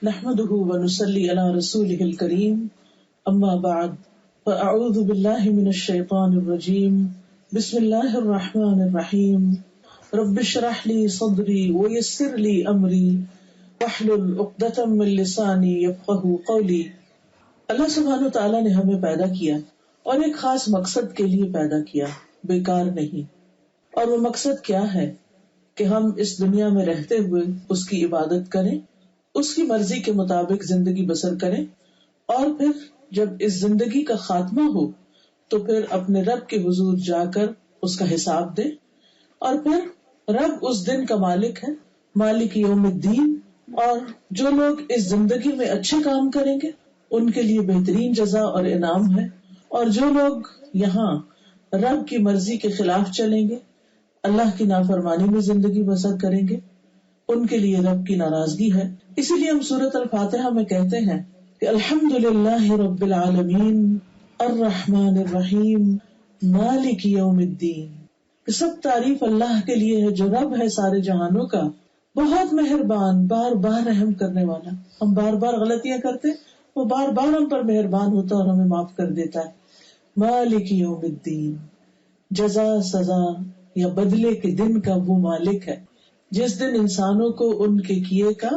نحمده ونصلي على رسوله الكريم اما بعد فاعوذ بالله من الشيطان الرجيم بسم الله الرحمن الرحيم رب اشرح لي صدري ويسر لي امري واحلل عقدة من لساني يفقهوا قولي. اللہ سبحانہ تعالیٰ نے ہمیں پیدا کیا اور ایک خاص مقصد کے لیے پیدا کیا، بیکار نہیں. اور وہ مقصد کیا ہے کہ ہم اس دنیا میں رہتے ہوئے اس کی عبادت کریں، اس کی مرضی کے مطابق زندگی بسر کریں، اور پھر جب اس زندگی کا خاتمہ ہو تو پھر اپنے رب کے حضور جا کر اس کا حساب دیں. اور پھر رب اس دن کا مالک ہے، مالک یوم الدین، اور جو لوگ اس زندگی میں اچھے کام کریں گے ان کے لیے بہترین جزا اور انعام ہے، اور جو لوگ یہاں رب کی مرضی کے خلاف چلیں گے، اللہ کی نافرمانی میں زندگی بسر کریں گے، ان کے لیے رب کی ناراضگی ہے. اسی لیے ہم سورۃ الفاتحہ میں کہتے ہیں کہ الحمدللہ رب العالمین الرحمن الرحیم مالک یوم الدین، کہ سب تعریف اللہ کے لیے ہے جو رب ہے سارے جہانوں کا، بہت مہربان، بار بار رحم کرنے والا. ہم بار بار غلطیاں کرتے، وہ بار بار ہم پر مہربان ہوتا اور ہمیں معاف کر دیتا ہے. مالک یوم الدین، جزا سزا یا بدلے کے دن کا وہ مالک ہے جس دن انسانوں کو ان کے کیے کا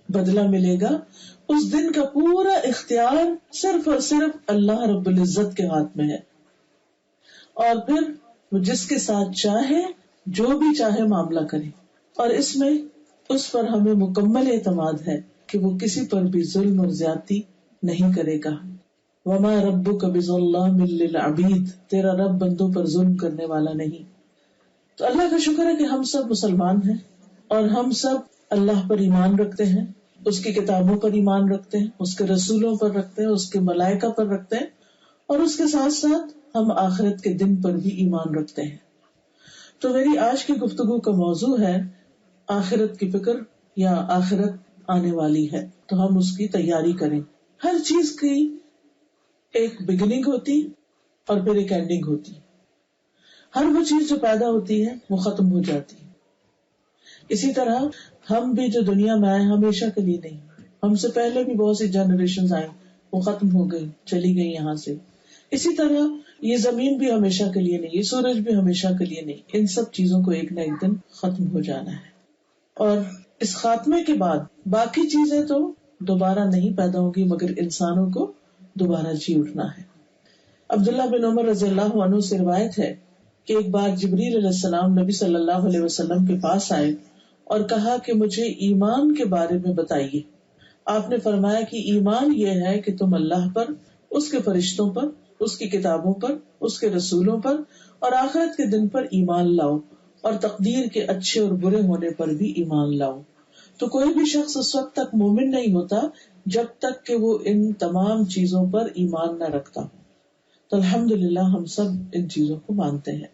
بدلہ ملے گا. اس دن کا پورا اختیار صرف اور صرف اللہ رب العزت کے ہاتھ میں ہے، اور پھر وہ جس کے ساتھ چاہے جو بھی چاہے معاملہ کرے، اور اس میں اس پر ہمیں مکمل اعتماد ہے کہ وہ کسی پر بھی ظلم اور زیادتی نہیں کرے گا. وما ربک بظلام للعبید، تیرا رب بندوں پر ظلم کرنے والا نہیں. تو اللہ کا شکر ہے کہ ہم سب مسلمان ہیں اور ہم سب اللہ پر ایمان رکھتے ہیں، اس کی کتابوں پر ایمان رکھتے ہیں، اس کے رسولوں پر رکھتے ہیں، اس کے ملائکہ پر رکھتے ہیں، اور اس کے ساتھ ساتھ ہم آخرت کے دن پر بھی ایمان رکھتے ہیں. تو میری آج کی گفتگو کا موضوع ہے آخرت کی فکر یا آخرت آنے والی ہے تو ہم اس کی تیاری کریں. ہر چیز کی ایک بگننگ ہوتی اور پھر ایک اینڈنگ ہوتی. ہر وہ چیز جو پیدا ہوتی ہے وہ ختم ہو جاتی ہے. اسی طرح ہم بھی جو دنیا میں آئے ہمیشہ کے لیے نہیں، ہم سے پہلے بھی بہت سی جنریشنز آئیں، وہ ختم ہو گئی، چلی گئی یہاں سے. اسی طرح یہ زمین بھی ہمیشہ کے لیے نہیں، یہ سورج بھی ہمیشہ کے لیے نہیں. ان سب چیزوں کو ایک نہ ایک دن ختم ہو جانا ہے، اور اس خاتمے کے بعد باقی چیزیں تو دوبارہ نہیں پیدا ہوں گی، مگر انسانوں کو دوبارہ جی اٹھنا ہے. عبداللہ بن عمر رضی اللہ عنہ سے روایت ہے کہ ایک بار جبریل علیہ السلام نبی صلی اللہ علیہ وسلم کے پاس آئے اور کہا کہ مجھے ایمان کے بارے میں بتائیے. آپ نے فرمایا کہ ایمان یہ ہے کہ تم اللہ پر، اس کے فرشتوں پر، اس کی کتابوں پر، اس کے رسولوں پر اور آخرت کے دن پر ایمان لاؤ، اور تقدیر کے اچھے اور برے ہونے پر بھی ایمان لاؤ. تو کوئی بھی شخص اس وقت تک مومن نہیں ہوتا جب تک کہ وہ ان تمام چیزوں پر ایمان نہ رکھتا. تو الحمدللہ ہم سب ان چیزوں کو مانتے ہیں،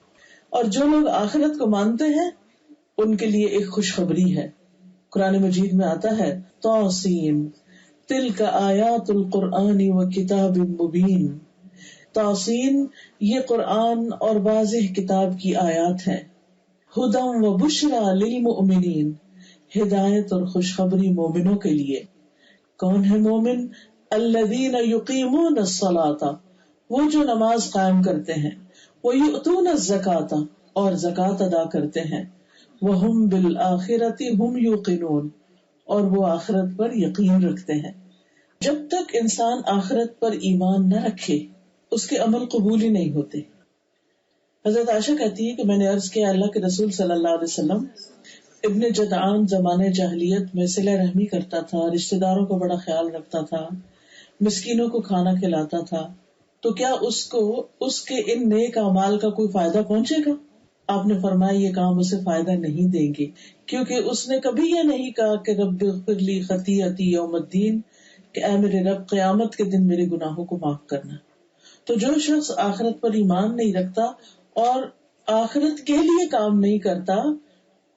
اور جو لوگ آخرت کو مانتے ہیں ان کے لیے ایک خوشخبری ہے. قرآن مجید میں آتا ہے توسین تلک آیات القرآن و کتاب مبین. توسین یہ قرآن اور واضح کتاب کی آیات ہیں. ہدی و بشری للمؤمنین، ہدایت اور خوشخبری مومنوں کے لیے. کون ہے مومن؟ الذین یقیمون الصلاۃ، وہ جو نماز قائم کرتے ہیں، ویؤتون الزکاۃ، اور زکوٰۃ ادا کرتے ہیں، وہم بالآخرۃ ہم یوقنون، اور وہ آخرت پر یقین رکھتے ہیں. جب تک انسان آخرت پر ایمان نہ رکھے اس کے عمل قبول ہی نہیں ہوتے. حضرت عائشہ کہتی ہے کہ میں نے عرض کیا اللہ کے رسول صلی اللہ علیہ وسلم، ابن جدعان زمانے جاہلیت میں صلہ رحمی کرتا تھا، رشتہ داروں کا بڑا خیال رکھتا تھا، مسکینوں کو کھانا کھلاتا تھا، تو کیا اس کو اس کے ان نیک اعمال کا کوئی فائدہ پہنچے گا؟ آپ نے فرمایا یہ کام اسے فائدہ نہیں دیں گے، کیونکہ اس نے کبھی یہ نہیں کہا کہ رب اغفر لی خطیئتی یوم الدین، کہ اے میرے رب قیامت کے دن میرے گناہوں کو معاف کرنا. تو جو شخص آخرت پر ایمان نہیں رکھتا اور آخرت کے لیے کام نہیں کرتا،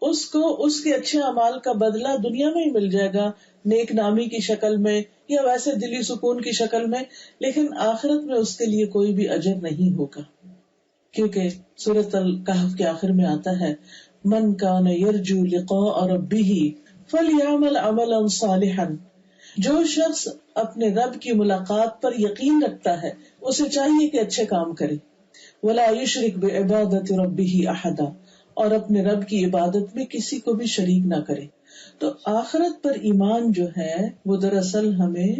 اس کو اس کے اچھے اعمال کا بدلہ دنیا میں ہی مل جائے گا، نیک نامی کی شکل میں یا ویسے دلی سکون کی شکل میں، لیکن آخرت میں اس کے لیے کوئی بھی اجر نہیں ہوگا. کیونکہ سورۃ الکہف کے آخر میں آتا ہے من کان یرجو لقاء ربہ فلیعمل عملا صالحا، جو شخص اپنے رب کی ملاقات پر یقین رکھتا ہے اسے چاہیے کہ اچھے کام کرے. ولا یشرک بعبادت ربہ احدا، اور اپنے رب کی عبادت میں کسی کو بھی شریک نہ کرے. تو آخرت پر ایمان جو ہے وہ دراصل ہمیں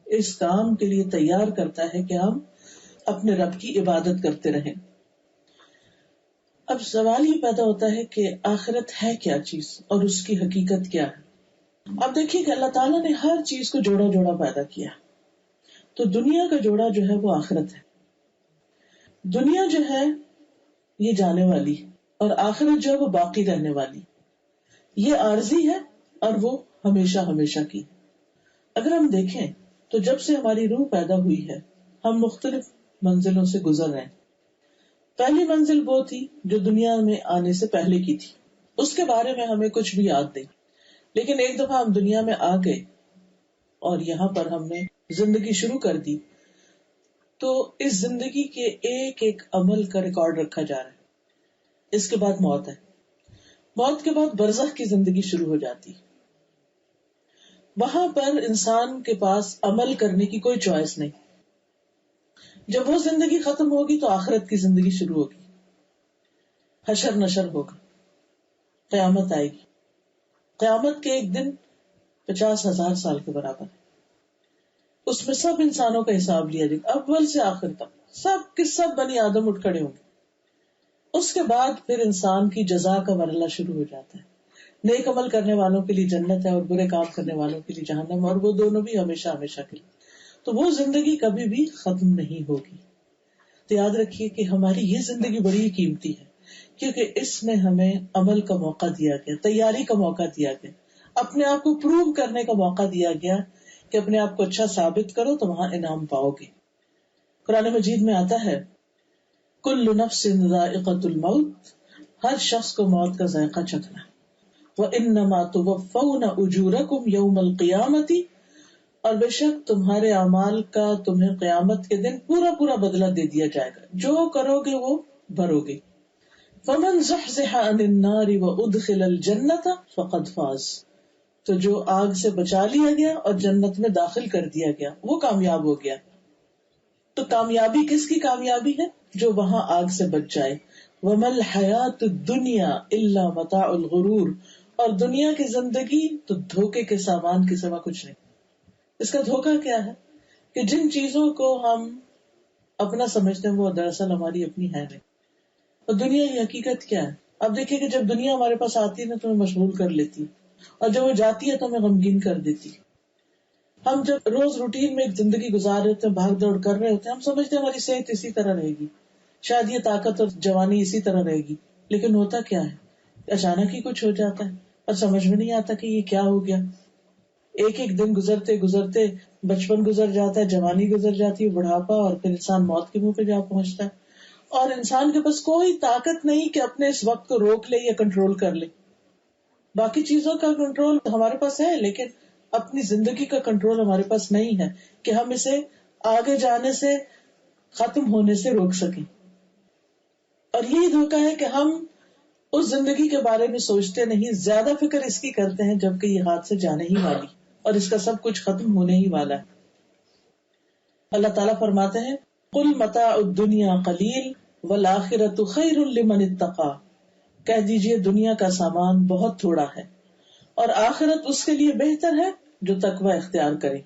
اس کام کے لیے تیار کرتا ہے کہ ہم اپنے رب کی عبادت کرتے رہیں. اب سوال یہ پیدا ہوتا ہے کہ آخرت ہے کیا چیز اور اس کی حقیقت کیا ہے. اب دیکھیے کہ اللہ تعالیٰ نے ہر چیز کو جوڑا جوڑا پیدا کیا. تو دنیا کا جوڑا جو ہے وہ آخرت ہے. دنیا جو ہے یہ جانے والی اور آخرت جو ہے وہ باقی رہنے والی. یہ عارضی ہے اور وہ ہمیشہ ہمیشہ کی. اگر ہم دیکھیں تو جب سے ہماری روح پیدا ہوئی ہے ہم مختلف منزلوں سے گزر رہے ہیں. پہلی منزل وہ تھی جو دنیا میں آنے سے پہلے کی تھی، اس کے بارے میں ہمیں کچھ بھی یاد نہیں. لیکن ایک دفعہ ہم دنیا میں آ گئے اور یہاں پر ہم نے زندگی شروع کر دی تو اس زندگی کے ایک ایک عمل کا ریکارڈ رکھا جا رہا ہے. اس کے بعد موت ہے. موت کے بعد برزخ کی زندگی شروع ہو جاتی. وہاں پر انسان کے پاس عمل کرنے کی کوئی چوائس نہیں. جب وہ زندگی ختم ہوگی تو آخرت کی زندگی شروع ہوگی. حشر نشر ہوگا، قیامت آئے گی. قیامت کے ایک دن 50,000 سال کے برابر ہے. اس میں سب انسانوں کا حساب لیا جائے گا، اول سے آخر تک سب کے سب بنی آدم اٹھ کھڑے ہوں گے. اس کے بعد پھر انسان کی جزا کا مرحلہ شروع ہو جاتا ہے. نیک عمل کرنے والوں کے لیے جنت ہے اور برے کام کرنے والوں کے لیے جہنم، اور وہ دونوں بھی ہمیشہ ہمیشہ کے لیے. تو وہ زندگی کبھی بھی ختم نہیں ہوگی. تو یاد رکھیے کہ ہماری یہ زندگی بڑی قیمتی ہے کیونکہ اس میں ہمیں عمل کا موقع دیا گیا، تیاری کا موقع دیا گیا، اپنے آپ کو پروو کرنے کا موقع دیا گیا کہ اپنے آپ کو اچھا ثابت کرو تو وہاں انعام پاؤ گے. قرآن مجید میں آتا ہے کل نفس ذائقۃ الموت، ہر شخص کو موت کا ذائقہ چکھنا. وانما توفون اجورکم یوم القیامۃ، اور بے شک تمہارے اعمال کا تمہیں قیامت کے دن پورا پورا بدلہ دے دیا جائے گا. جو کرو گے وہ بھرو گے. فمن زحزح عن النار وادخل الجنۃ فقد فاز، تو جو آگ سے بچا لیا گیا اور جنت میں داخل کر دیا گیا وہ کامیاب ہو گیا. تو کامیابی کس کی کامیابی ہے؟ جو وہاں آگ سے بچ جائے. وما الحیات الدنیا الا متاع الغرور، اور دنیا کی زندگی تو دھوکے کے سامان کے سوا کچھ نہیں. اس کا دھوکہ کیا ہے کہ جن چیزوں کو ہم اپنا سمجھتے ہیں وہ دراصل ہماری اپنی ہے نہیں. اور دنیا کی حقیقت کیا ہے؟ اب دیکھیں کہ جب دنیا ہمارے پاس آتی ہے نا تو ہمیں مشغول کر لیتی اور جب وہ جاتی ہے تو ہمیں غمگین کر دیتی. ہم جب روز روٹین میں ایک زندگی گزار رہے ہوتے ہیں، بھاگ دوڑ کر رہے ہوتے ہیں، ہم سمجھتے ہیں ہماری صحت اسی طرح رہے گی، شاید یہ طاقت اور جوانی اسی طرح رہے گی. لیکن ہوتا کیا ہے، اچانک ہی کچھ ہو جاتا ہے اور سمجھ میں نہیں آتا کہ یہ کیا ہو گیا. ایک ایک دن گزرتے گزرتے بچپن گزر جاتا ہے، جوانی گزر جاتی ہے، بڑھاپا، اور پھر انسان موت کے منہ پہ جا پہنچتا ہے. اور انسان کے پاس کوئی طاقت نہیں کہ اپنے اس وقت کو روک لے یا کنٹرول کر لے. باقی چیزوں کا کنٹرول ہمارے پاس ہے لیکن اپنی زندگی کا کنٹرول ہمارے پاس نہیں ہے کہ ہم اسے آگے جانے سے، ختم ہونے سے روک سکیں. اور یہی دھوکہ ہے کہ ہم اس زندگی کے بارے میں سوچتے نہیں، زیادہ فکر اس کی کرتے ہیں جبکہ یہ ہاتھ سے جانے ہی والی اور اس کا سب کچھ ختم ہونے ہی والا ہے. اللہ تعالیٰ فرماتے ہیں قل متاع الدنیا قلیل والآخرۃ خیر لمن اتقی، کہہ دیجئے دنیا کا سامان بہت تھوڑا ہے اور آخرت اس کے لیے بہتر ہے جو تقوی اختیار کرے.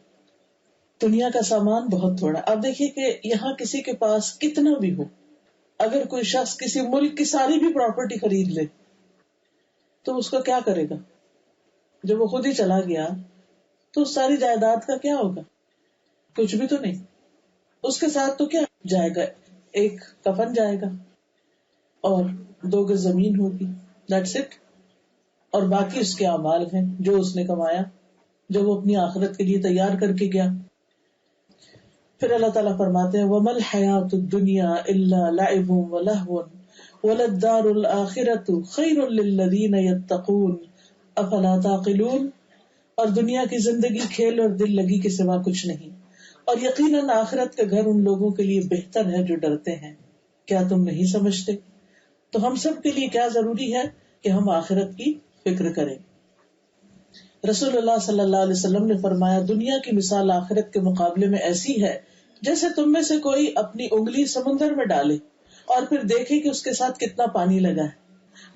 دنیا کا سامان بہت تھوڑا. اب دیکھیے کہ یہاں کسی کے پاس کتنا بھی ہو، اگر کوئی شخص کسی ملک کی ساری بھی پراپرٹی خرید لے تو اس کا کیا کرے گا؟ جب وہ خود ہی چلا گیا تو ساری جائیداد کا کیا ہوگا؟ کچھ بھی تو نہیں. اس کے ساتھ تو کیا جائے گا؟ ایک کفن جائے گا اور 2 گز زمین ہوگی، دیٹس اٹ. اور باقی اس کے اعمال ہیں جو اس نے کمایا، جو وہ اپنی آخرت کے لیے تیار کر کے گیا. پھر اللہ تعالیٰ فرماتے ہیں وَمَا الْحَيَاةُ الدُّنْيَا إِلَّا لَعِبٌ وَلَهْوٌ وَلَلدَّارُ الْآخِرَةُ خَيْرٌ لِلَّذِينَ يَتَّقُونَ أَفَلَا تَعْقِلُونَ، اور دنیا کی زندگی کھیل اور دل لگی کے سوا کچھ نہیں، اور یقیناً آخرت کا گھر ان لوگوں کے لیے بہتر ہے جو ڈرتے ہیں. کیا تم نہیں سمجھتے؟ تو ہم سب کے لیے کیا ضروری ہے کہ ہم آخرت کی فکر کریں. رسول اللہ صلی اللہ علیہ وسلم نے فرمایا دنیا کی مثال آخرت کے مقابلے میں ایسی ہے جیسے تم میں سے کوئی اپنی انگلی سمندر میں ڈالے اور پھر دیکھے کہ اس کے ساتھ کتنا پانی لگا ہے۔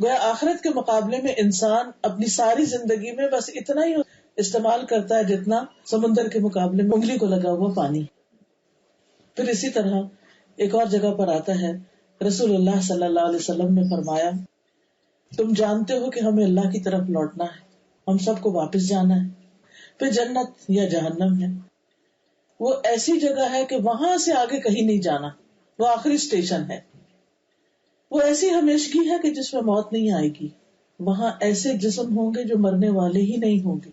گویا آخرت کے مقابلے میں انسان اپنی ساری زندگی میں بس اتنا ہی استعمال کرتا ہے جتنا سمندر کے مقابلے میں انگلی کو لگا ہوا پانی۔ پھر اسی طرح ایک اور جگہ پر آتا ہے، رسول اللہ صلی اللہ علیہ وسلم نے فرمایا تم جانتے ہو کہ ہمیں اللہ کی طرف لوٹنا ہے، ہم سب کو واپس جانا ہے، پھر جنت یا جہنم ہے۔ وہ ایسی جگہ ہے کہ وہاں سے آگے کہیں نہیں جانا، وہ آخری اسٹیشن ہے۔ وہ ایسی ہمیشگی ہے کہ جس میں موت نہیں آئے گی۔ وہاں ایسے جسم ہوں گے جو مرنے والے ہی نہیں ہوں گے،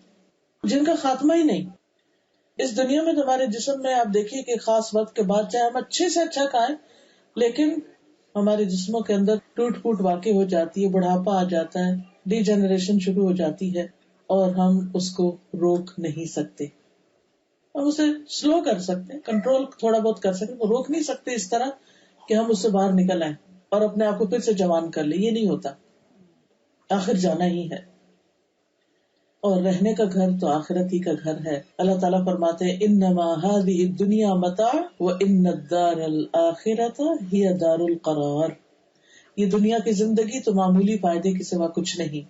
جن کا خاتمہ ہی نہیں۔ اس دنیا میں تمہارے جسم میں آپ دیکھیے کہ خاص وقت کے بعد چاہے ہم اچھے سے اچھا کھائیں، لیکن ہمارے جسموں کے اندر ٹوٹ پھوٹ واقع ہو جاتی ہے، بڑھاپا آ جاتا ہے، ڈی جنریشن شروع ہو جاتی ہے، اور ہم اس کو روک نہیں سکتے۔ ہم اسے سلو کر سکتے، کنٹرول تھوڑا بہت کر سکتے، تو روک نہیں سکتے اس طرح کہ ہم اس سے باہر نکل آئیں اور اپنے آپ کو پھر سے جوان کر لیں۔ یہ نہیں ہوتا، آخر جانا ہی ہے، اور رہنے کا گھر تو آخرت ہی کا گھر ہے۔ اللہ تعالیٰ فرماتے ہیں انما هذه الدنيا متاع وان الدار الاخرة هي دار القرار۔ یہ دنیا کی زندگی تو معمولی فائدے کے سوا کچھ نہیں،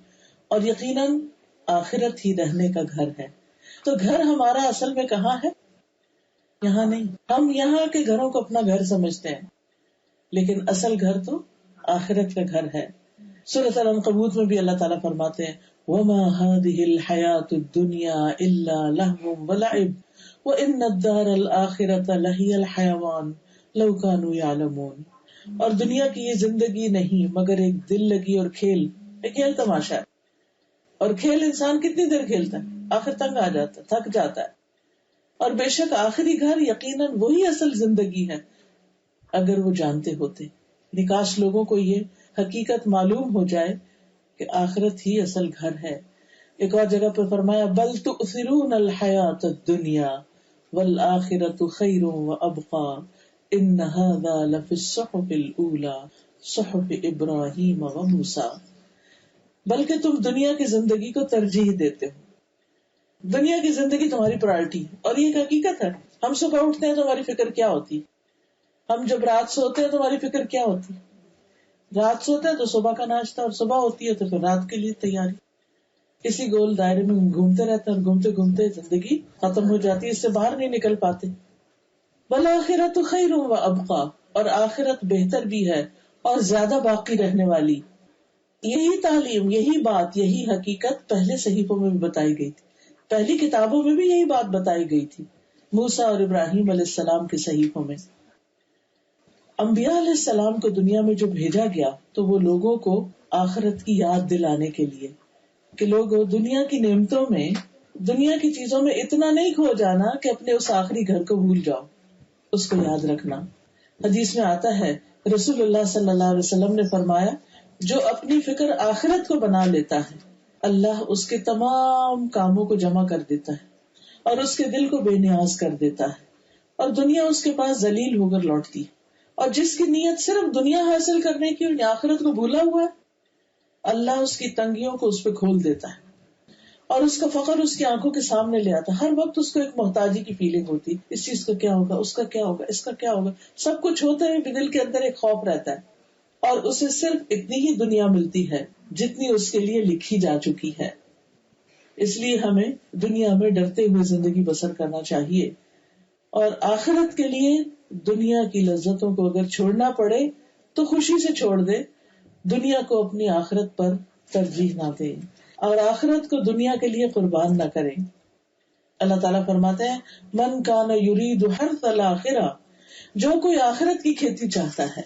اور یقیناً آخرت ہی رہنے کا گھر ہے۔ تو گھر ہمارا اصل میں کہاں ہے؟ یہاں نہیں۔ ہم یہاں کے گھروں کو اپنا گھر سمجھتے ہیں، لیکن اصل گھر تو آخرت کا گھر ہے۔ سورۃ العنکبوت میں بھی اللہ تعالیٰ فرماتے ہیں وَمَا هَذِهِ الْحَيَاةُ الدُّنْيَا إِلَّا لَهْوٌ وَلَعِبٌ وَإِنَّ الدَّارَ الْآخِرَةَ لَهِيَ الْحَيَوَانُ لَوْ كَانُوا يَعْلَمُونَ۔ اور دنیا کی یہ زندگی نہیں مگر ایک دل لگی اور کھیل، ایک کھیل تماشا ہے۔ اور کھیل انسان کتنی دیر کھیلتا ہے، آخر تنگ آ جاتا ہے، تھک جاتا ہے۔ اور بے شک آخری گھر یقیناً وہی اصل زندگی ہے اگر وہ جانتے ہوتے۔ کاش لوگوں کو یہ حقیقت معلوم ہو جائے کہ آخرت ہی اصل گھر ہے۔ ایک اور جگہ پر فرمایا بل تؤثرون الحیات الدنیا والآخرۃ خیر وابقی ان ھذا لفی الصحف الاولی صحف ابراہیم وموسیٰ۔ بلکہ تم دنیا کی زندگی کو ترجیح دیتے ہو، دنیا کی زندگی تمہاری پرائرٹی ہے، اور یہ ایک حقیقت ہے۔ ہم صبح اٹھتے ہیں تو ہماری فکر کیا ہوتی، ہم جب رات سوتے ہیں تو ہماری فکر کیا ہوتی، رات سوتے ہیں تو صبح کا ناشتہ، اور صبح ہوتی ہے تو پھر رات کے لیے تیاری۔ اسی گول دائرے میں گھومتے رہتے ہیں، اور گھومتے گھومتے زندگی ختم ہو جاتی ہے، اس سے باہر نہیں نکل پاتے۔ والآخرۃ خیر وابقی، اور آخرت بہتر بھی ہے اور زیادہ باقی رہنے والی۔ یہی تعلیم، یہی بات، یہی حقیقت پہلے صحیفوں میں بھی بتائی گئی تھی، پہلی کتابوں میں بھی یہی بات بتائی گئی تھی، موسیٰ اور ابراہیم علیہ السلام کے صحیفوں میں۔ انبیاء علیہ السلام کو دنیا میں جو بھیجا گیا تو وہ لوگوں کو آخرت کی یاد دلانے کے لیے، کہ لوگ دنیا کی نعمتوں میں، دنیا کی چیزوں میں اتنا نہیں کھو جانا کہ اپنے اس آخری گھر کو بھول جاؤ، اس کو یاد رکھنا۔ حدیث میں آتا ہے رسول اللہ صلی اللہ علیہ وسلم نے فرمایا جو اپنی فکر آخرت کو بنا لیتا ہے اللہ اس کے تمام کاموں کو جمع کر دیتا ہے اور اس کے دل کو بے نیاز کر دیتا ہے، اور دنیا اس کے پاس ذلیل ہو کر لوٹتی ہے۔ اور جس کی نیت صرف دنیا حاصل کرنے کی اور آخرت کو بھولا ہوا ہے، اللہ اس کی تنگیوں کو اس پہ کھول دیتا ہے، اور اس کا فقر اس کی آنکھوں کے سامنے لے آتا ہے۔ ہر وقت اس کو ایک محتاجی کی فیلنگ ہوتی، اس چیز کا کیا ہوگا، اس کا کیا ہوگا، اس کا کیا ہوگا، سب کچھ ہوتے ہوئے بھی دل کے اندر ایک خوف رہتا ہے، اور اسے صرف اتنی ہی دنیا ملتی ہے جتنی اس کے لیے لکھی جا چکی ہے۔ اس لیے ہمیں دنیا میں ڈرتے ہوئے زندگی بسر کرنا چاہیے، اور آخرت کے لیے دنیا کی لذتوں کو اگر چھوڑنا پڑے تو خوشی سے چھوڑ دے، دنیا کو اپنی آخرت پر ترجیح نہ دے، اور آخرت کو دنیا کے لیے قربان نہ کرے۔ اللہ تعالیٰ فرماتے ہیں من کان یرید حرث الآخرہ، جو کوئی آخرت کی کھیتی چاہتا ہے،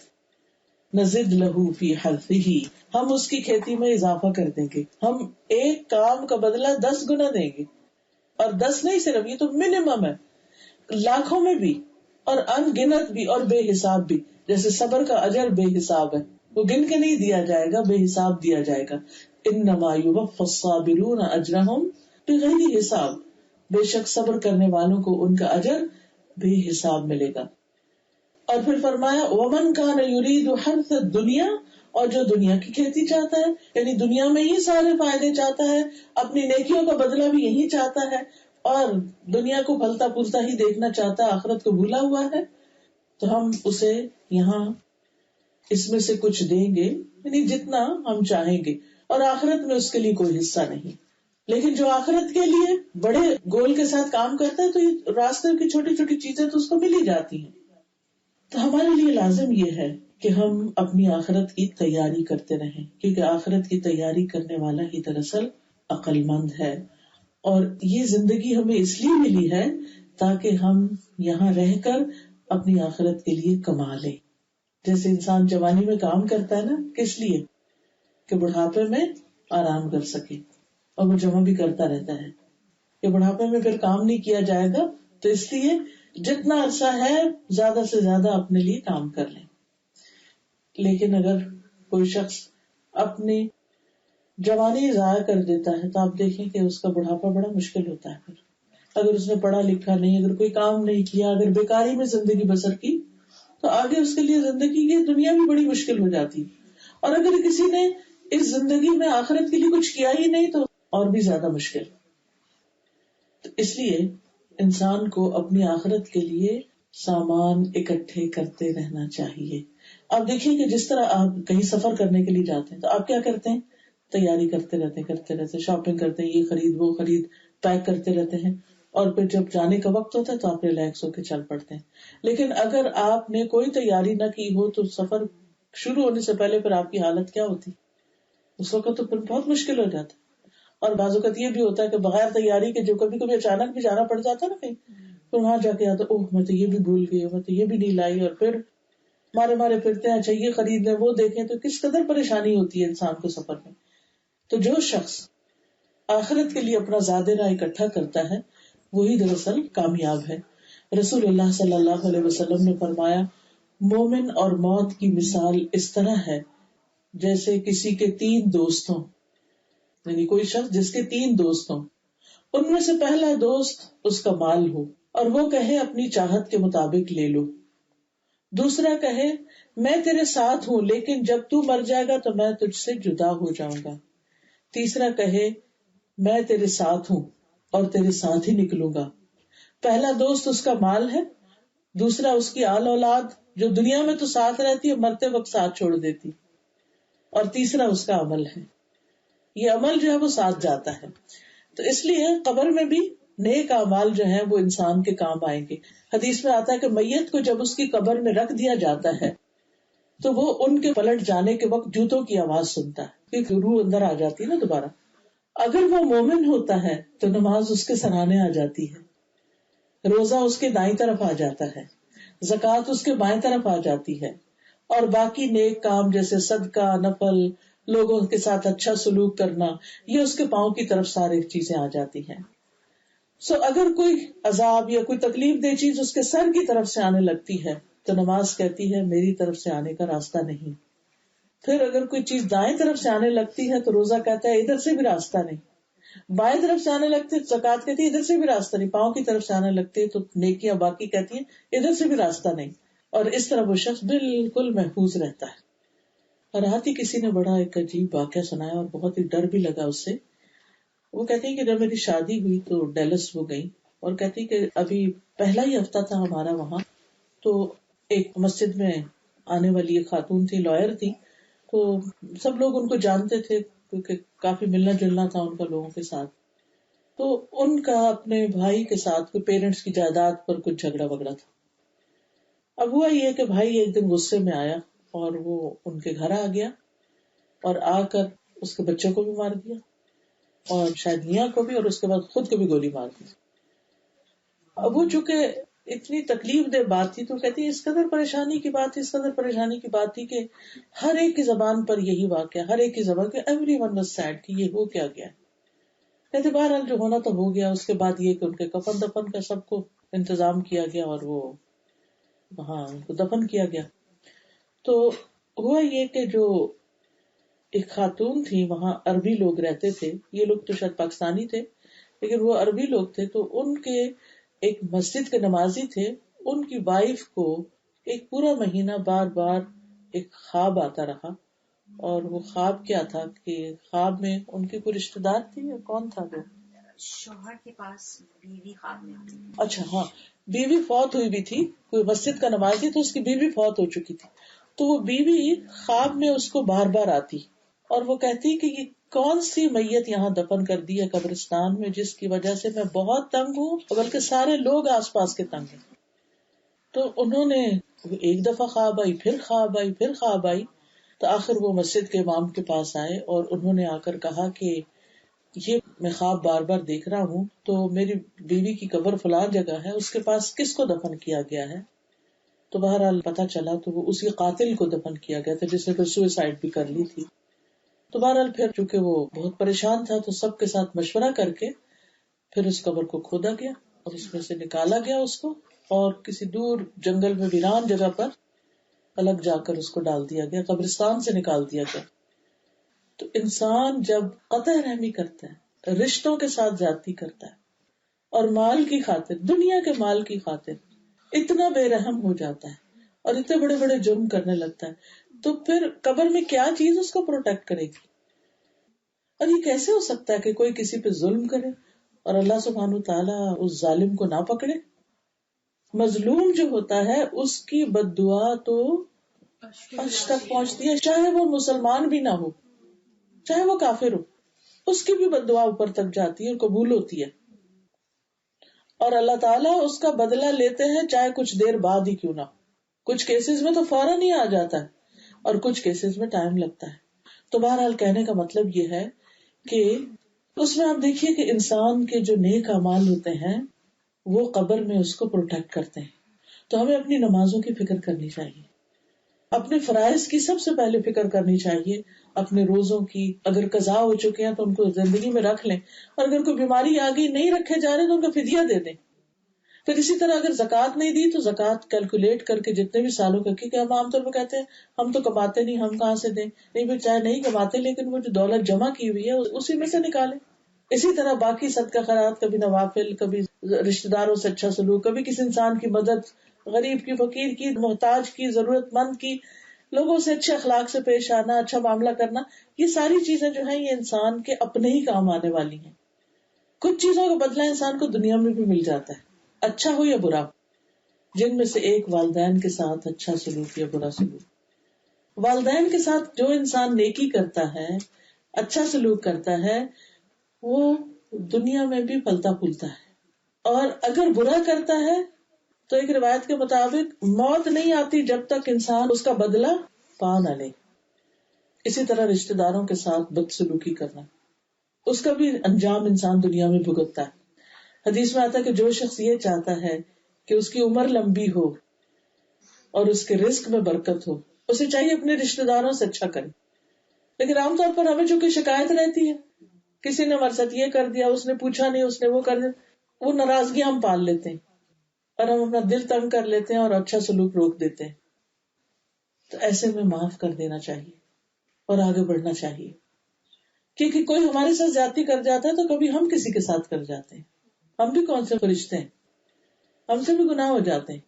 نزد لہ فی حرثہ، ہم اس کی کھیتی میں اضافہ کر دیں گے، ہم ایک کام کا بدلہ 10 گنا دیں گے، اور 10 نہیں صرف، یہ تو منیمم ہے، لاکھوں میں بھی اور ان گنت بھی اور بے حساب بھی۔ جیسے صبر کا اجر بے حساب ہے، وہ گن کے نہیں دیا جائے گا، بے حساب دیا جائے گا۔ انما یوفی الصابرون اجرہم بغیر حساب، بے شک صبر کرنے والوں کو ان کا اجر بے حساب ملے گا۔ اور پھر فرمایا ومن کان یرید حرث الدنیا، اور جو دنیا کی کھیتی چاہتا ہے، یعنی دنیا میں ہی سارے فائدے چاہتا ہے، اپنی نیکیوں کا بدلہ بھی یہی چاہتا ہے، اور دنیا کو پھلتا پھولتا ہی دیکھنا چاہتا ہے، آخرت کو بھولا ہوا ہے، تو ہم اسے یہاں اس میں سے کچھ دیں گے، یعنی جتنا ہم چاہیں گے، اور آخرت میں اس کے لیے کوئی حصہ نہیں. لیکن جو آخرت کے لیے بڑے گول کے ساتھ کام کرتا ہے تو یہ راستے کی چھوٹی چھوٹی چیزیں تو اس کو مل ہی جاتی ہیں. تو ہمارے لیے لازم یہ ہے کہ ہم اپنی آخرت کی تیاری کرتے رہیں، کیونکہ آخرت کی تیاری کرنے والا ہی دراصل عقل مند ہے. اور یہ زندگی ہمیں اس لیے ملی ہے تاکہ ہم یہاں رہ کر اپنی آخرت کے لیے کما لیں. جیسے انسان جوانی میں کام کرتا ہے نا، کس لیے؟ کہ بڑھاپے میں آرام کر سکے، اور وہ جمع بھی کرتا رہتا ہے کہ بڑھاپے میں پھر کام نہیں کیا جائے گا، تو اس لیے جتنا عرصہ ہے زیادہ سے زیادہ اپنے لیے کام کر لیں. لیکن اگر کوئی شخص اپنی جوانی ضائع کر دیتا ہے تو آپ دیکھیں کہ اس کا بڑھاپا بڑا مشکل ہوتا ہے. پھر اگر اس نے پڑھا لکھا نہیں، اگر کوئی کام نہیں کیا، اگر بیکاری میں زندگی بسر کی، تو آگے اس کے لیے زندگی کی دنیا بھی بڑی مشکل ہو جاتی. اور اگر کسی نے اس زندگی میں آخرت کے لیے کچھ کیا ہی نہیں تو اور بھی زیادہ مشکل. تو اس لیے انسان کو اپنی آخرت کے لیے سامان اکٹھے کرتے رہنا چاہیے. آپ دیکھیے کہ جس طرح آپ کہیں سفر کرنے کے لیے جاتے ہیں تو آپ کیا کرتے ہیں؟ تیاری کرتے رہتے شاپنگ کرتے ہیں، یہ خرید وہ خرید، پیک کرتے رہتے ہیں، اور پھر جب جانے کا وقت ہوتا ہے تو آپ ریلیکس ہو کے چل پڑتے ہیں. لیکن اگر آپ نے کوئی تیاری نہ کی ہو تو سفر شروع ہونے سے پہلے پھر آپ کی حالت کیا ہوتی؟ اس وقت تو پھر بہت مشکل ہو جاتا. اور بعض اوقات یہ بھی ہوتا ہے کہ بغیر تیاری کے جو کبھی کبھی اچانک بھی جانا پڑ جاتا ہے نا کہیں، پھر وہاں جا کے آتا اوہ میں تو یہ بھی بھول گئی، میں تو یہ بھی نہیں لائی، اور پھر مارے پھرتے ہیں، اچھا یہ خرید لیں وہ دیکھیں، تو کس قدر پریشانی ہوتی ہے انسان کو سفر میں. تو جو شخص آخرت کے لیے اپنا زادرہ اکٹھا کرتا ہے وہی دراصل کامیاب ہے. رسول اللہ صلی اللہ علیہ وسلم نے فرمایا، مومن اور موت کی مثال اس طرح ہے جیسے کسی کے 3 دوست ہوں، یعنی کوئی شخص جس کے 3 دوست ہوں، ان میں سے پہلا دوست اس کا مال ہو اور وہ کہے اپنی چاہت کے مطابق لے لو. دوسرا کہے میں تیرے ساتھ ہوں لیکن جب تو مر جائے گا تو میں تجھ سے جدا ہو جاؤں گا. تیسرا کہے میں تیرے ساتھ ہوں اور تیرے ساتھ ہی نکلوں گا. پہلا دوست اس کا مال ہے، دوسرا اس کی آل اولاد جو دنیا میں تو ساتھ رہتی ہے، مرتے وقت ساتھ چھوڑ دیتی، اور تیسرا اس کا عمل ہے. یہ عمل جو ہے وہ ساتھ جاتا ہے. تو اس لیے قبر میں بھی نیک اعمال جو ہیں وہ انسان کے کام آئیں گے. حدیث میں آتا ہے کہ میت کو جب اس کی قبر میں رکھ دیا جاتا ہے تو وہ ان کے پلٹ جانے کے وقت جوتوں کی آواز سنتا ہے، کیونکہ روح اندر آ جاتی ہے نا دوبارہ. اگر وہ مومن ہوتا ہے تو نماز اس کے سرانے آ جاتی ہے، روزہ اس کے دائیں طرف آ جاتا ہے، زکوٰۃ اس کے بائیں طرف آ جاتی ہے، اور باقی نیک کام جیسے صدقہ، نفل، لوگوں کے ساتھ اچھا سلوک کرنا، یہ اس کے پاؤں کی طرف سارے چیزیں آ جاتی ہیں. اگر کوئی عذاب یا کوئی تکلیف دہ چیز اس کے سر کی طرف سے آنے لگتی ہے تو نماز کہتی ہے میری طرف سے آنے کا راستہ نہیں. پھر اگر کوئی چیز دائیں طرف سے آنے لگتی ہے تو روزہ کہتا ہے ادھر سے بھی راستہ نہیں. بائیں طرف سے آنے لگتے زکوٰۃ کہتی ہے ادھر سے بھی راستہ نہیں. پاؤں کی طرف سے آنے لگتے تو نیکیاں باقی کہتی ہیں ادھر سے بھی راستہ نہیں. اور اس طرح وہ شخص بالکل محفوظ رہتا ہے. اور رات ہی کسی نے بڑا ایک عجیب واقعہ سنایا اور بہت ہی ڈر بھی لگا اس سے. وہ کہتی ہیں کہ جب میری شادی ہوئی تو ڈیلس وہ گئی، اور کہتی کہ ابھی پہلا ہی ہفتہ تھا ہمارا وہاں، تو ایک مسجد میں آنے والی ایک خاتون تھی، لائر تھی، تو سب لوگ ان کو جانتے تھے کیونکہ کافی ملنا جلنا تھا ان کا لوگوں کے ساتھ. تو ان کا اپنے بھائی کے ساتھ کوئی پیرنٹس کی جائیداد پر کچھ جھگڑا وگڑا تھا. اب ہوا یہ کہ بھائی ایک دن غصے میں آیا اور وہ ان کے گھر آ گیا، اور آ کر اس کے بچوں کو بھی مار دیا اور شاید میاں کو بھی، اور اس کے بعد خود کو بھی گولی مار دی. اب وہ چونکہ اتنی تکلیف دہ بات تھی تو کہتی ہے اس قدر پریشانی کی بات تھی، اس قدر پریشانی کی بات تھی کہ ہر ایک کی زبان پر یہی واقعہ، ہر ایک کی زبان کہ ایوری ون واز سیڈ کہ یہ ہو کیا گیا. کہتے بہرحال جو ہونا تو ہو گیا. اس کے بعد یہ کہ ان کے کفن دفن کا سب کو انتظام کیا گیا اور وہ وہاں ان کو دفن کیا گیا. تو ہوا یہ کہ جو ایک خاتون تھی وہاں عربی لوگ رہتے تھے، یہ لوگ تو شاید پاکستانی تھے لیکن وہ عربی لوگ تھے، تو ان کے ایک مسجد کے نمازی تھے، ان کی وائف کو ایک پورا مہینہ بار بار ایک خواب آتا رہا اور وہ خواب کیا تھا کہ خواب میں ان کی کوئی رشتے دار تھی یا کون تھا وہ؟ شوہر کے پاس بیوی خواب میں آتی. اچھا ہاں، بیوی فوت ہوئی بھی تھی، کوئی مسجد کا نمازی تو اس کی بیوی فوت ہو چکی تھی، تو وہ بیوی خواب میں اس کو بار بار آتی اور وہ کہتی کہ یہ کون سی میت یہاں دفن کر دی ہے قبرستان میں جس کی وجہ سے میں بہت تنگ ہوں، بلکہ سارے لوگ آس پاس کے تنگ ہیں. تو انہوں نے ایک دفعہ خواب آئی، پھر خواب آئی، پھر خواب آئی، تو آخر وہ مسجد کے امام کے پاس آئے اور انہوں نے آ کر کہا کہ یہ میں خواب بار بار دیکھ رہا ہوں، تو میری بیوی کی قبر فلان جگہ ہے، اس کے پاس کس کو دفن کیا گیا ہے؟ تو بہرحال پتا چلا تو وہ اسی قاتل کو دفن کیا گیا تھا جس نے پھر سوئسائڈ بھی کر لی تھی. تو بہرحال پھر چونکہ وہ بہت پریشان تھا تو سب کے ساتھ مشورہ کر کے پھر اس قبر کو کھودا گیا اور اس میں سے نکالا گیا اس کو، اور کسی دور جنگل میں ویران جگہ پر الگ جا کر اس کو ڈال دیا گیا، قبرستان سے نکال دیا گیا. تو انسان جب قطع رحمی کرتا ہے، رشتوں کے ساتھ زیادتی کرتا ہے اور مال کی خاطر، دنیا کے مال کی خاطر اتنا بے رحم ہو جاتا ہے اور اتنے بڑے بڑے جرم کرنے لگتا ہے، تو پھر قبر میں کیا چیز اس کو پروٹیکٹ کرے گی؟ اور یہ کیسے ہو سکتا ہے کہ کوئی کسی پہ ظلم کرے اور اللہ سبحانہ تعالیٰ اس ظالم کو نہ پکڑے؟ مظلوم جو ہوتا ہے اس کی بد دعا تو عرش تک پہنچتی ہے، چاہے وہ مسلمان بھی نہ ہو، چاہے وہ کافر ہو، اس کی بھی بد دعا اوپر تک جاتی ہے اور قبول ہوتی ہے، اور اللہ تعالیٰ اس کا بدلہ لیتے ہیں چاہے کچھ دیر بعد ہی کیوں نہ. کچھ کیسز میں تو فوراً ہی آ جاتا ہے اور کچھ کیسز میں ٹائم لگتا ہے. تو بہرحال کہنے کا مطلب یہ ہے کہ اس میں آپ دیکھیے کہ انسان کے جو نیک اعمال ہوتے ہیں وہ قبر میں اس کو پروٹیکٹ کرتے ہیں. تو ہمیں اپنی نمازوں کی فکر کرنی چاہیے، اپنے فرائض کی سب سے پہلے فکر کرنی چاہیے، اپنے روزوں کی اگر قضا ہو چکے ہیں تو ان کو زندگی میں رکھ لیں، اور اگر کوئی بیماری آ گئی نہیں رکھے جا رہے تو ان کا فدیہ دے دیں. پھر اسی طرح اگر زکوٰۃ نہیں دی تو زکوٰۃ کیلکولیٹ کر کے جتنے بھی سالوں کا، کیونکہ ہم عام طور پہ کہتے ہیں ہم تو کماتے نہیں، ہم کہاں سے دیں؟ نہیں پھر چاہے نہیں کماتے لیکن وہ جو دولت جمع کی ہوئی ہے اسی میں سے نکالیں. اسی طرح باقی صدقہ خیرات، کبھی نوافل، کبھی رشتے داروں سے اچھا سلوک، کبھی کسی انسان کی مدد، غریب کی، فقیر کی، محتاج کی، ضرورت مند کی، لوگوں سے اچھے اخلاق سے پیش آنا، اچھا معاملہ کرنا، یہ ساری چیزیں جو ہیں یہ انسان کے اپنے ہی کام آنے والی ہیں. کچھ چیزوں کا بدلہ انسان کو دنیا میں بھی مل جاتا ہے، اچھا ہو یا برا، جن میں سے ایک والدین کے ساتھ اچھا سلوک یا برا سلوک. والدین کے ساتھ جو انسان نیکی کرتا ہے، اچھا سلوک کرتا ہے، وہ دنیا میں بھی پلتا پھولتا ہے، اور اگر برا کرتا ہے تو ایک روایت کے مطابق موت نہیں آتی جب تک انسان اس کا بدلہ پا نہ لے. اسی طرح رشتے داروں کے ساتھ بدسلوکی کرنا، اس کا بھی انجام انسان دنیا میں بھگتتا ہے. حدیث میں آتا ہے کہ جو شخص یہ چاہتا ہے کہ اس کی عمر لمبی ہو اور اس کے رزق میں برکت ہو، اسے چاہیے اپنے رشتے داروں سے اچھا کرے. لیکن عام طور پر ہمیں چونکہ شکایت رہتی ہے، کسی نے ہمارے ساتھ یہ کر دیا، اس نے پوچھا نہیں، اس نے وہ کر دیا، وہ ناراضگی ہم پال لیتے ہیں اور ہم اپنا دل تنگ کر لیتے ہیں اور اچھا سلوک روک دیتے ہیں. تو ایسے میں معاف کر دینا چاہیے اور آگے بڑھنا چاہیے، کیونکہ کوئی ہمارے ساتھ زیادتی کر جاتا ہے تو کبھی ہم کسی کے ساتھ کر جاتے ہیں. ہم بھی کون سے فرشتے ہیں، ہم سے بھی گناہ ہو جاتے ہیں.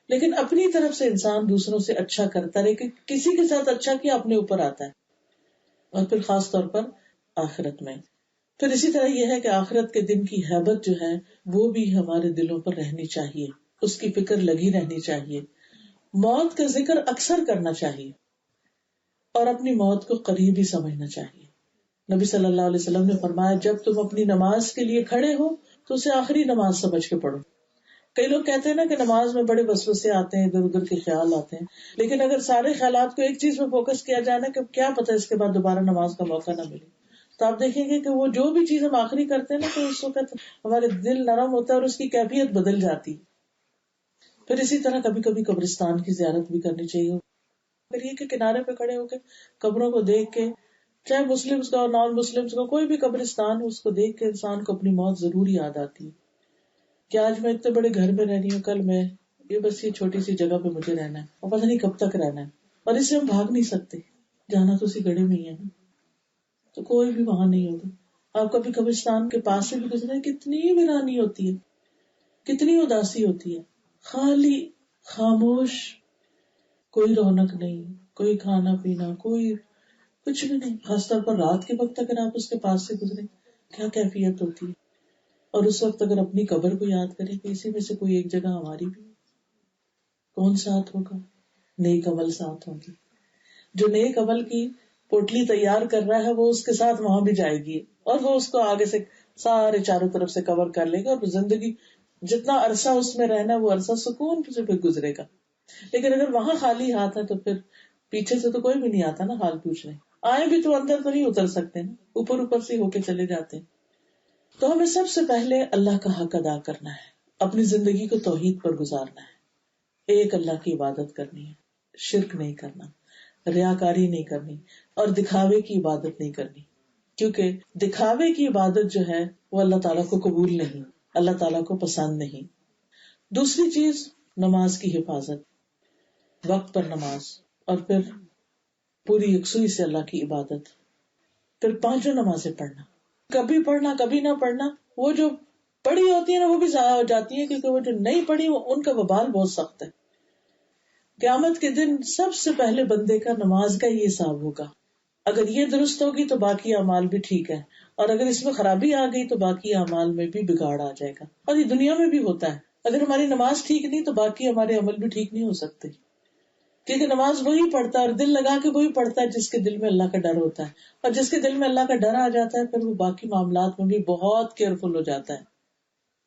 لیکن اپنی طرف سے انسان دوسروں سے اچھا کرتا رہے کہ کسی کے ساتھ اچھا کیا اپنے اوپر آتا ہے، اور پھر خاص طور پر آخرت میں. پھر اسی طرح یہ ہے کہ آخرت کے دن کی ہیبت جو ہے وہ بھی ہمارے دلوں پر رہنی چاہیے، اس کی فکر لگی رہنی چاہیے. موت کا ذکر اکثر کرنا چاہیے اور اپنی موت کو قریب ہی سمجھنا چاہیے. نبی صلی اللہ علیہ وسلم نے فرمایا جب تم اپنی نماز کے لیے کھڑے ہو تو اسے آخری نماز سمجھ کے پڑھو. کئی لوگ کہتے ہیں نا کہ نماز میں بڑے وسوسے آتے ہیں، ادھر ادھر کے خیال آتے ہیں، لیکن اگر سارے خیالات کو ایک چیز میں فوکس کیا جائے نا کہ کیا پتہ اس کے بعد دوبارہ نماز کا موقع نہ ملے، تو آپ دیکھیں گے کہ وہ جو بھی چیز ہم آخری کرتے ہیں نا تو اس وقت ہمارے دل نرم ہوتا ہے اور اس کی کیفیت بدل جاتی. پھر اسی طرح کبھی کبھی قبرستان کی زیارت بھی کرنی چاہیے. اگر یہ کہ کنارے پہ کھڑے ہو کے قبروں کو دیکھ کے، چاہے مسلمس کا اور نان مسلمس کا کوئی بھی قبرستان ہو، اس کو دیکھ کے انسان کو اپنی موت ضرور یاد آتی ہے کہ آج میں اتنے بڑے گھر میں رہ رہی ہوں، کل میں یہ بس یہ چھوٹی سی جگہ پہ مجھے رہنا ہے اور پتہ نہیں کب تک رہنا ہے، اور اس سے ہم بھاگ نہیں سکتے، جانا تو اسی گڑھے میں ہی ہے، تو کوئی بھی وہاں نہیں ہوگا. آپ کبھی قبرستان کے پاس سے بھی گزرے، کتنی ویرانی ہوتی ہے، کتنی اداسی ہوتی ہے، خالی، خاموش، کوئی رونق نہیں، کوئی کھانا پینا، کوئی کچھ بھی نہیں. خاص طور پر رات کے وقت اگر آپ اس کے پاس سے گزرے کیا کیفیت ہوتی ہے. اور اس وقت اگر اپنی قبر کو یاد کریں کہ اسی میں سے کوئی ایک جگہ ہماری بھی, کون ساتھ ہوگا؟ نیک عمل ساتھ ہوں گی. جو نیک عمل کی پوٹلی تیار کر رہا ہے وہ اس کے ساتھ وہاں بھی جائے گی, اور وہ اس کو آگے سے سارے چاروں طرف سے کور کر لے گا, اور زندگی جتنا عرصہ اس میں رہنا وہ عرصہ سکون سے پھر گزرے گا. لیکن اگر وہاں خالی ہاتھ ہے تو پھر پیچھے سے تو کوئی بھی نہیں آتا نا حال پوچھنے. آئے بھی تو اندر تو نہیں اتر سکتے نا, اوپر اوپر سے ہو کے چلے جاتے ہیں. تو ہمیں سب سے پہلے اللہ کا حق ادا کرنا ہے, اپنی زندگی کو توحید پر گزارنا ہے, ایک اللہ کی عبادت کرنی ہے, شرک نہیں کرنا, ریاکاری نہیں کرنی, اور دکھاوے کی عبادت نہیں کرنی, کیونکہ دکھاوے کی عبادت جو ہے وہ اللہ تعالیٰ کو قبول نہیں, اللہ تعالیٰ کو پسند نہیں. دوسری چیز نماز کی حفاظت, وقت پر نماز, اور پھر پوری یکسوئی سے اللہ کی عبادت. پھر 5 نمازیں پڑھنا, کبھی پڑھنا کبھی نہ پڑھنا. وہ جو پڑھی ہوتی ہے نا وہ بھی ضائع ہو جاتی ہے, کیونکہ وہ جو نہیں پڑھی ان کا وبال بہت سخت ہے. قیامت کے دن سب سے پہلے بندے کا نماز کا یہ حساب ہوگا. اگر یہ درست ہوگی تو باقی اعمال بھی ٹھیک ہے, اور اگر اس میں خرابی آ گئی تو باقی اعمال میں بھی بگاڑ آ جائے گا. اور یہ دنیا میں بھی ہوتا ہے, اگر ہماری نماز ٹھیک نہیں تو باقی ہمارے عمل بھی ٹھیک نہیں ہو سکتے, کیونکہ نماز وہی پڑھتا ہے اور دل لگا کے وہی پڑھتا ہے جس کے دل میں اللہ کا ڈر ہوتا ہے, اور جس کے دل میں اللہ کا ڈر آ جاتا ہے پھر وہ باقی معاملات میں بھی بہت کیئرفل ہو جاتا ہے.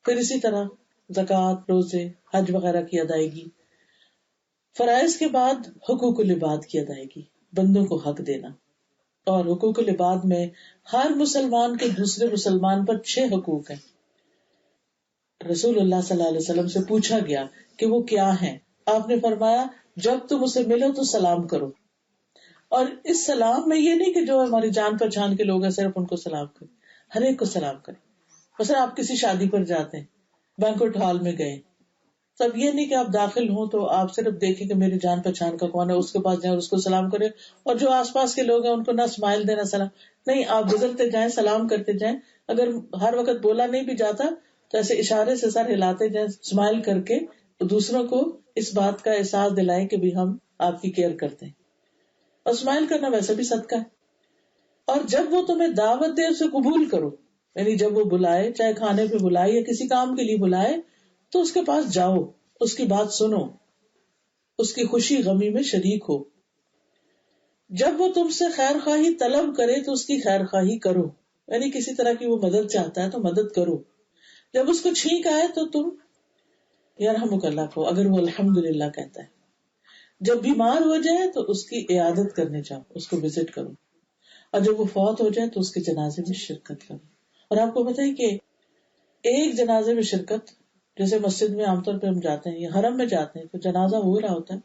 پھر اسی طرح زکوٰۃ, روزے, حج وغیرہ کی ادائیگی. فرائض کے بعد حقوق العباد کی ادائیگی, بندوں کو حق دینا. اور حقوق العباد میں ہر مسلمان کے دوسرے مسلمان پر 6 حقوق ہیں. رسول اللہ صلی اللہ علیہ وسلم سے پوچھا گیا کہ وہ کیا ہیں. آپ نے فرمایا جب تم اسے ملو تو سلام کرو. اور اس سلام میں یہ نہیں کہ جو ہماری جان پہچان کے لوگ ہیں صرف ان کو سلام کریں, ہر ایک کو سلام کریں. مثلا آپ کسی شادی پر جاتے ہیں, بینکوٹ ہال میں گئے, تب یہ نہیں کہ آپ داخل ہوں تو آپ صرف دیکھیں کہ میری جان پہچان کا کون ہے, اس کے پاس جائیں اور اس کو سلام کریں, اور جو آس پاس کے لوگ ہیں ان کو نہ اسمائل دینا سلام نہیں, آپ گزرتے جائیں سلام کرتے جائیں. اگر ہر وقت بولا نہیں بھی جاتا تو ایسے اشارے سے سر ہلاتے جائیں, اسمائل کر کے دوسروں کو اس بات کا احساس دلائیں کہ بھی ہم آپ کی کیئر کرتے ہیں. اور اسمائل کرنا ویسے بھی صدقہ ہے. اور جب وہ تمہیں دعوت دے اسے قبول کرو, یعنی جب وہ بلائے, چاہے کھانے پہ بلائے یا کسی کام کے لیے بلائے, تو اس کے پاس جاؤ, اس کی بات سنو, اس کی خوشی غمی میں شریک ہو. جب وہ تم سے خیر خواہی طلب کرے تو اس کی خیر خواہی کرو, یعنی کسی طرح کی وہ مدد چاہتا ہے تو مدد کرو. جب اس کو چھینک آئے تو تم یرحمک اللہ کو, اگر وہ الحمدللہ کہتا ہے. جب بیمار ہو جائے تو اس کی عیادت کرنے جاؤ, اس کو وزٹ کرو. اور جب وہ فوت ہو جائے تو اس کے جنازے میں شرکت کرو. اور آپ کو پتہ ہے کہ ایک جنازے میں شرکت, جیسے مسجد میں عام طور پہ ہم جاتے ہیں یا حرم میں جاتے ہیں تو جنازہ ہو رہا ہوتا ہے,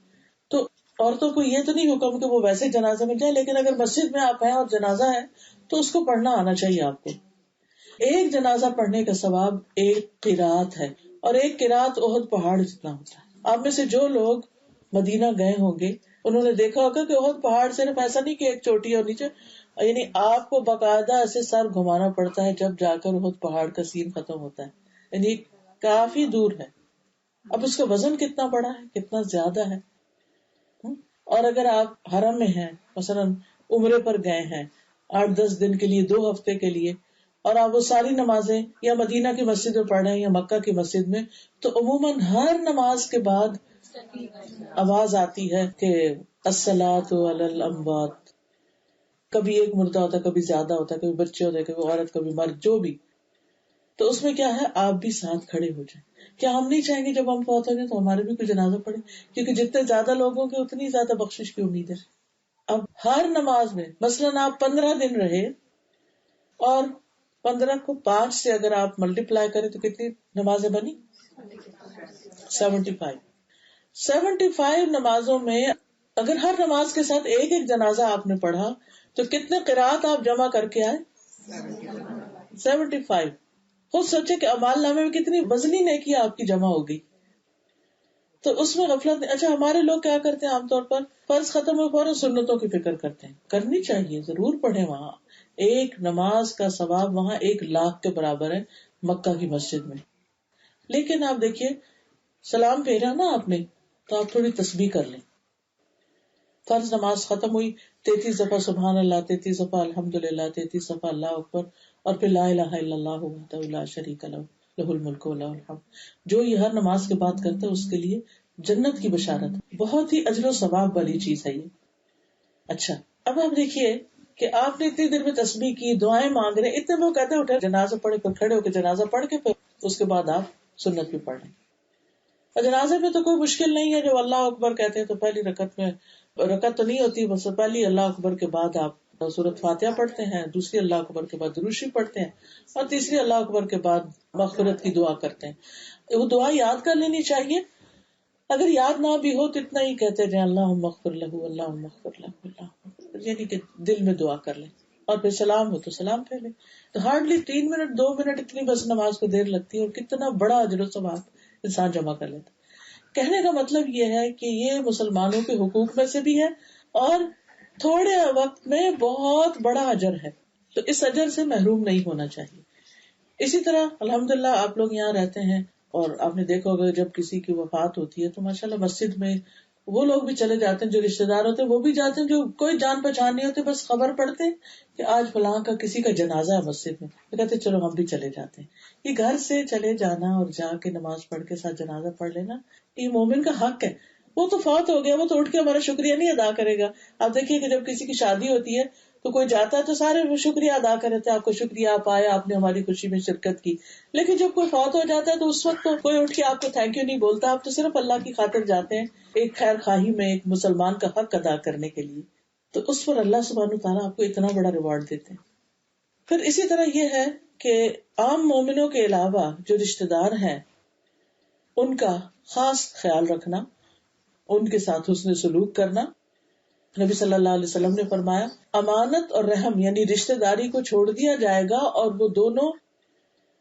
تو عورتوں کو یہ تو نہیں حکم کہ وہ ویسے جنازے میں جائیں, لیکن اگر مسجد میں آپ ہیں اور جنازہ ہے تو اس کو پڑھنا آنا چاہیے آپ کو. ایک جنازہ پڑھنے کا ثواب ایک قرات ہے, اور ایک قرات احد پہاڑ جتنا ہوتا ہے. آپ میں سے جو لوگ مدینہ گئے ہوں گے انہوں نے دیکھا ہوگا کہ احد پہاڑ صرف ایسا نہیں کہ ایک چوٹی اور نیچے, یعنی آپ کو باقاعدہ ایسے سر گھمانا پڑتا ہے جب جا کر احد پہاڑ کا سین ختم ہوتا ہے, یعنی کافی دور ہے. اب اس کا وزن کتنا بڑا ہے, کتنا زیادہ ہے. اور اگر آپ حرم میں ہیں, مثلاً عمرے پر گئے ہیں 8-10 دن کے لیے, 2 ہفتے کے لیے, اور آپ وہ ساری نمازیں یا مدینہ کی مسجد میں پڑھ رہے ہیں یا مکہ کی مسجد میں, تو عموماً ہر نماز کے بعد آواز آتی ہے کہ الصلاۃ علی الاموات. کبھی ایک مردہ ہوتا ہے, کبھی زیادہ ہوتا ہے, کبھی بچے ہوتے ہیں, کبھی عورت, کبھی مرد, جو بھی. تو اس میں کیا ہے, آپ بھی ساتھ کھڑے ہو جائیں. کیا ہم نہیں چاہیں گے جب ہم فوت ہو جائیں تو ہمارے بھی کوئی جنازہ پڑے, کیونکہ جتنے زیادہ لوگوں کے اتنی زیادہ بخشش کی امید ہے. اب ہر نماز میں مثلاً آپ 15 دن رہے, اور 15 کو 5 سے اگر آپ ملٹیپلائی کریں تو کتنی نمازیں بنی؟ 75 نمازوں میں اگر ہر نماز کے ساتھ ایک ایک جنازہ آپ نے پڑھا تو کتنے قرات آپ جمع کر کے آئے؟ 75. خود سوچے کہ اعمال نامے میں کتنی وزنی نیکی آپ کی جمع ہو گئی. تو اس میں غفلت نہیں. اچھا, ہمارے لوگ کیا کرتے ہیں عام طور پر, فرض ختم ہوئے فوراً سنتوں کی فکر کرتے ہیں. کرنی چاہیے, ضرور پڑھیں. وہاں ایک نماز کا ثواب وہاں 1,00,000 کے برابر ہے مکہ کی مسجد میں. لیکن آپ دیکھیے, سلام پھیرا نا آپ نے تو آپ تھوڑی تسبیح کر لیں. فرض نماز ختم ہوئی، 33 دفعہ سبحان اللہ، 33 دفعہ الحمدللہ، 33 دفعہ اللہ اکبر، اور پھر لا الہ الا اللہ وحدہ لا شریک لہ لہ الملک و لہ الحمد. جو یہ ہر نماز کے بعد کرتا ہے اس کے لیے جنت کی بشارت، بہت ہی اجر و ثواب والی چیز ہے یہ. اچھا، اب آپ دیکھیے کہ آپ نے اتنی دیر میں تسبیح کی، دعائیں مانگ رہے، اتنے لوگ کہتے ہیں اٹھے جنازہ پڑھے، پھر کھڑے ہو کے جنازہ پڑھ کے پھر اس کے بعد آپ سنت بھی پڑھ لیں. اور جنازے میں تو کوئی مشکل نہیں ہے، جو اللہ اکبر کہتے ہیں تو پہلی رکعت تو نہیں ہوتی، بس پہلی اللہ اکبر کے بعد آپ سورۃ فاتحہ پڑھتے ہیں، دوسری اللہ اکبر کے بعد درود شریف پڑھتے ہیں، اور تیسری اللہ اکبر کے بعد مغفرت کی دعا کرتے ہیں. وہ دعا یاد کر لینی چاہیے، اگر یاد نہ بھی ہو تو اتنا ہی کہتے ہیں اللہم اغفر لہ، اللہم اغفر لہ، اللہ، یعنی کہ دل میں دعا کر لیں. اور پھر سلام ہو تو سلام پھیلے. تو ہارڈلی 3 منٹ 2 منٹ اتنی بس نماز کو دیر لگتی ہے، اور کتنا بڑا اجر و ثواب انسان جمع کر لیتا. کہنے کا مطلب یہ ہے کہ یہ مسلمانوں کے حقوق میں سے بھی ہے اور تھوڑے وقت میں بہت بڑا اجر ہے، تو اس اجر سے محروم نہیں ہونا چاہیے. اسی طرح الحمدللہ آپ لوگ یہاں رہتے ہیں، اور آپ نے دیکھا ہوگا جب کسی کی وفات ہوتی ہے تو ماشاءاللہ مسجد میں وہ لوگ بھی چلے جاتے ہیں، جو رشتے دار ہوتے ہیں وہ بھی جاتے ہیں، جو کوئی جان پہچان نہیں ہوتے، بس خبر پڑتے ہیں کہ آج فلاں کا کسی کا جنازہ ہے مسجد میں، تو کہتے ہیں چلو ہم بھی چلے جاتے ہیں. یہ گھر سے چلے جانا اور جا کے نماز پڑھ کے ساتھ جنازہ پڑھ لینا یہ مومن کا حق ہے. وہ تو فوت ہو گیا، وہ تو اٹھ کے ہمارا شکریہ نہیں ادا کرے گا. آپ دیکھیے کہ جب کسی کی شادی ہوتی ہے تو کوئی جاتا ہے تو سارے شکریہ ادا کرتے ہیں، آپ کو شکریہ، آپ آئے، آپ نے ہماری خوشی میں شرکت کی. لیکن جب کوئی فوت ہو جاتا ہے تو اس وقت تو کوئی اٹھ کے آپ کو تھینک یو نہیں بولتا، آپ تو صرف اللہ کی خاطر جاتے ہیں ایک خیر خواہی میں، ایک مسلمان کا حق ادا کرنے کے لیے. تو اس پر اللہ سبحانہ وتعالیٰ آپ کو اتنا بڑا ریوارڈ دیتے ہیں. پھر اسی طرح یہ ہے کہ عام مومنوں کے علاوہ جو رشتے دار ہیں ان کا خاص خیال رکھنا، ان کے ساتھ حسن سلوک کرنا. نبی صلی اللہ علیہ وسلم نے فرمایا امانت اور رحم یعنی رشتے داری کو چھوڑ دیا جائے گا اور وہ دونوں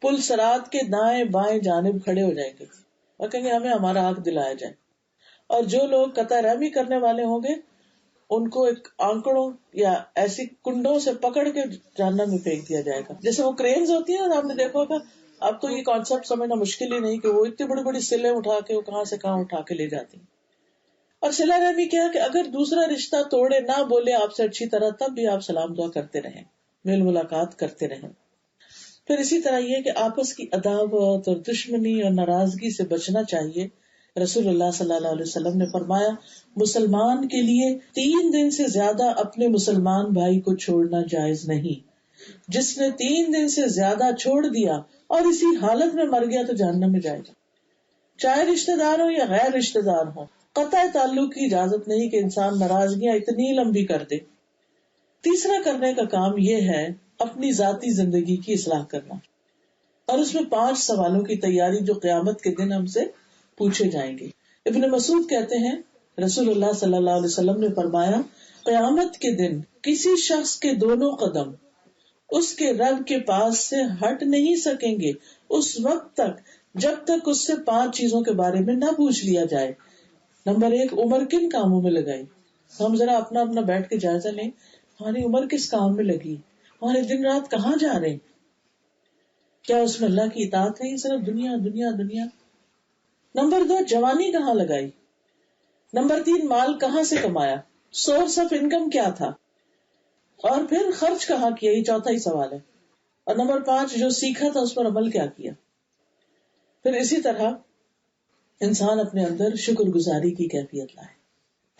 پل صراط کے دائیں بائیں جانب کھڑے ہو جائیں گے اور کہیں گے ہمیں ہمارا حق دلایا جائے. اور جو لوگ قطع رحمی کرنے والے ہوں گے ان کو ایک آنکڑوں یا ایسی کنڈوں سے پکڑ کے جہنم میں پھینک دیا جائے گا. جیسے وہ کرینز ہوتی ہیں، آپ نے دیکھا ہوگا، اب تو یہ کانسیپٹ سمجھنا مشکل ہی نہیں کہ وہ اتنی بڑی بڑی سلیں اٹھا کے وہ کہاں سے کہاں اٹھا کے لے جاتی ہیں. اور صلہ رحمی کیا کہ اگر دوسرا رشتہ توڑے، نہ بولے آپ سے اچھی طرح، تب بھی آپ سلام دعا کرتے رہیں، میل ملاقات کرتے رہیں. پھر اسی طرح یہ کہ آپس کی عداوت اور دشمنی اور ناراضگی سے بچنا چاہیے. رسول اللہ صلی اللہ علیہ وسلم نے فرمایا مسلمان کے لیے 3 دن سے زیادہ اپنے مسلمان بھائی کو چھوڑنا جائز نہیں. جس نے 3 دن سے زیادہ چھوڑ دیا اور اسی حالت میں مر گیا تو جہنم میں جائے گا. چاہے رشتے دار ہو یا غیر رشتے دار ہو، قطع تعلق کی اجازت نہیں کہ انسان ناراضگیاں اتنی لمبی کر دے. تیسرا کرنے کا کام یہ ہے اپنی ذاتی زندگی کی اصلاح کرنا، اور اس میں 5 سوالوں کی تیاری جو قیامت کے دن ہم سے پوچھے جائیں گے. ابن مسعود کہتے ہیں رسول اللہ صلی اللہ علیہ وسلم نے فرمایا قیامت کے دن کسی شخص کے دونوں قدم اس کے رب کے پاس سے ہٹ نہیں سکیں گے اس وقت تک جب تک اس سے 5 چیزوں کے بارے میں نہ پوچھ لیا جائے. نمبر 1، عمر کن کاموں میں لگائی. ہم ذرا اپنا بیٹھ کے جائزہ لیں، ہماری عمر کس کام میں لگی، ہمارے دن رات کہاں جا رہے ہیں، کیا اس میں اللہ کی اطاعت ہے، یہ صرف دنیا دنیا دنیا. نمبر 2، جوانی کہاں لگائی. نمبر 3، مال کہاں سے کمایا، سورس آف انکم کیا تھا، اور پھر خرچ کہاں کیا، یہ چوتھا ہی سوال ہے. اور نمبر 5، جو سیکھا تھا اس پر عمل کیا کیا. پھر اسی طرح انسان اپنے اندر شکر گزاری کی کیفیت لائے،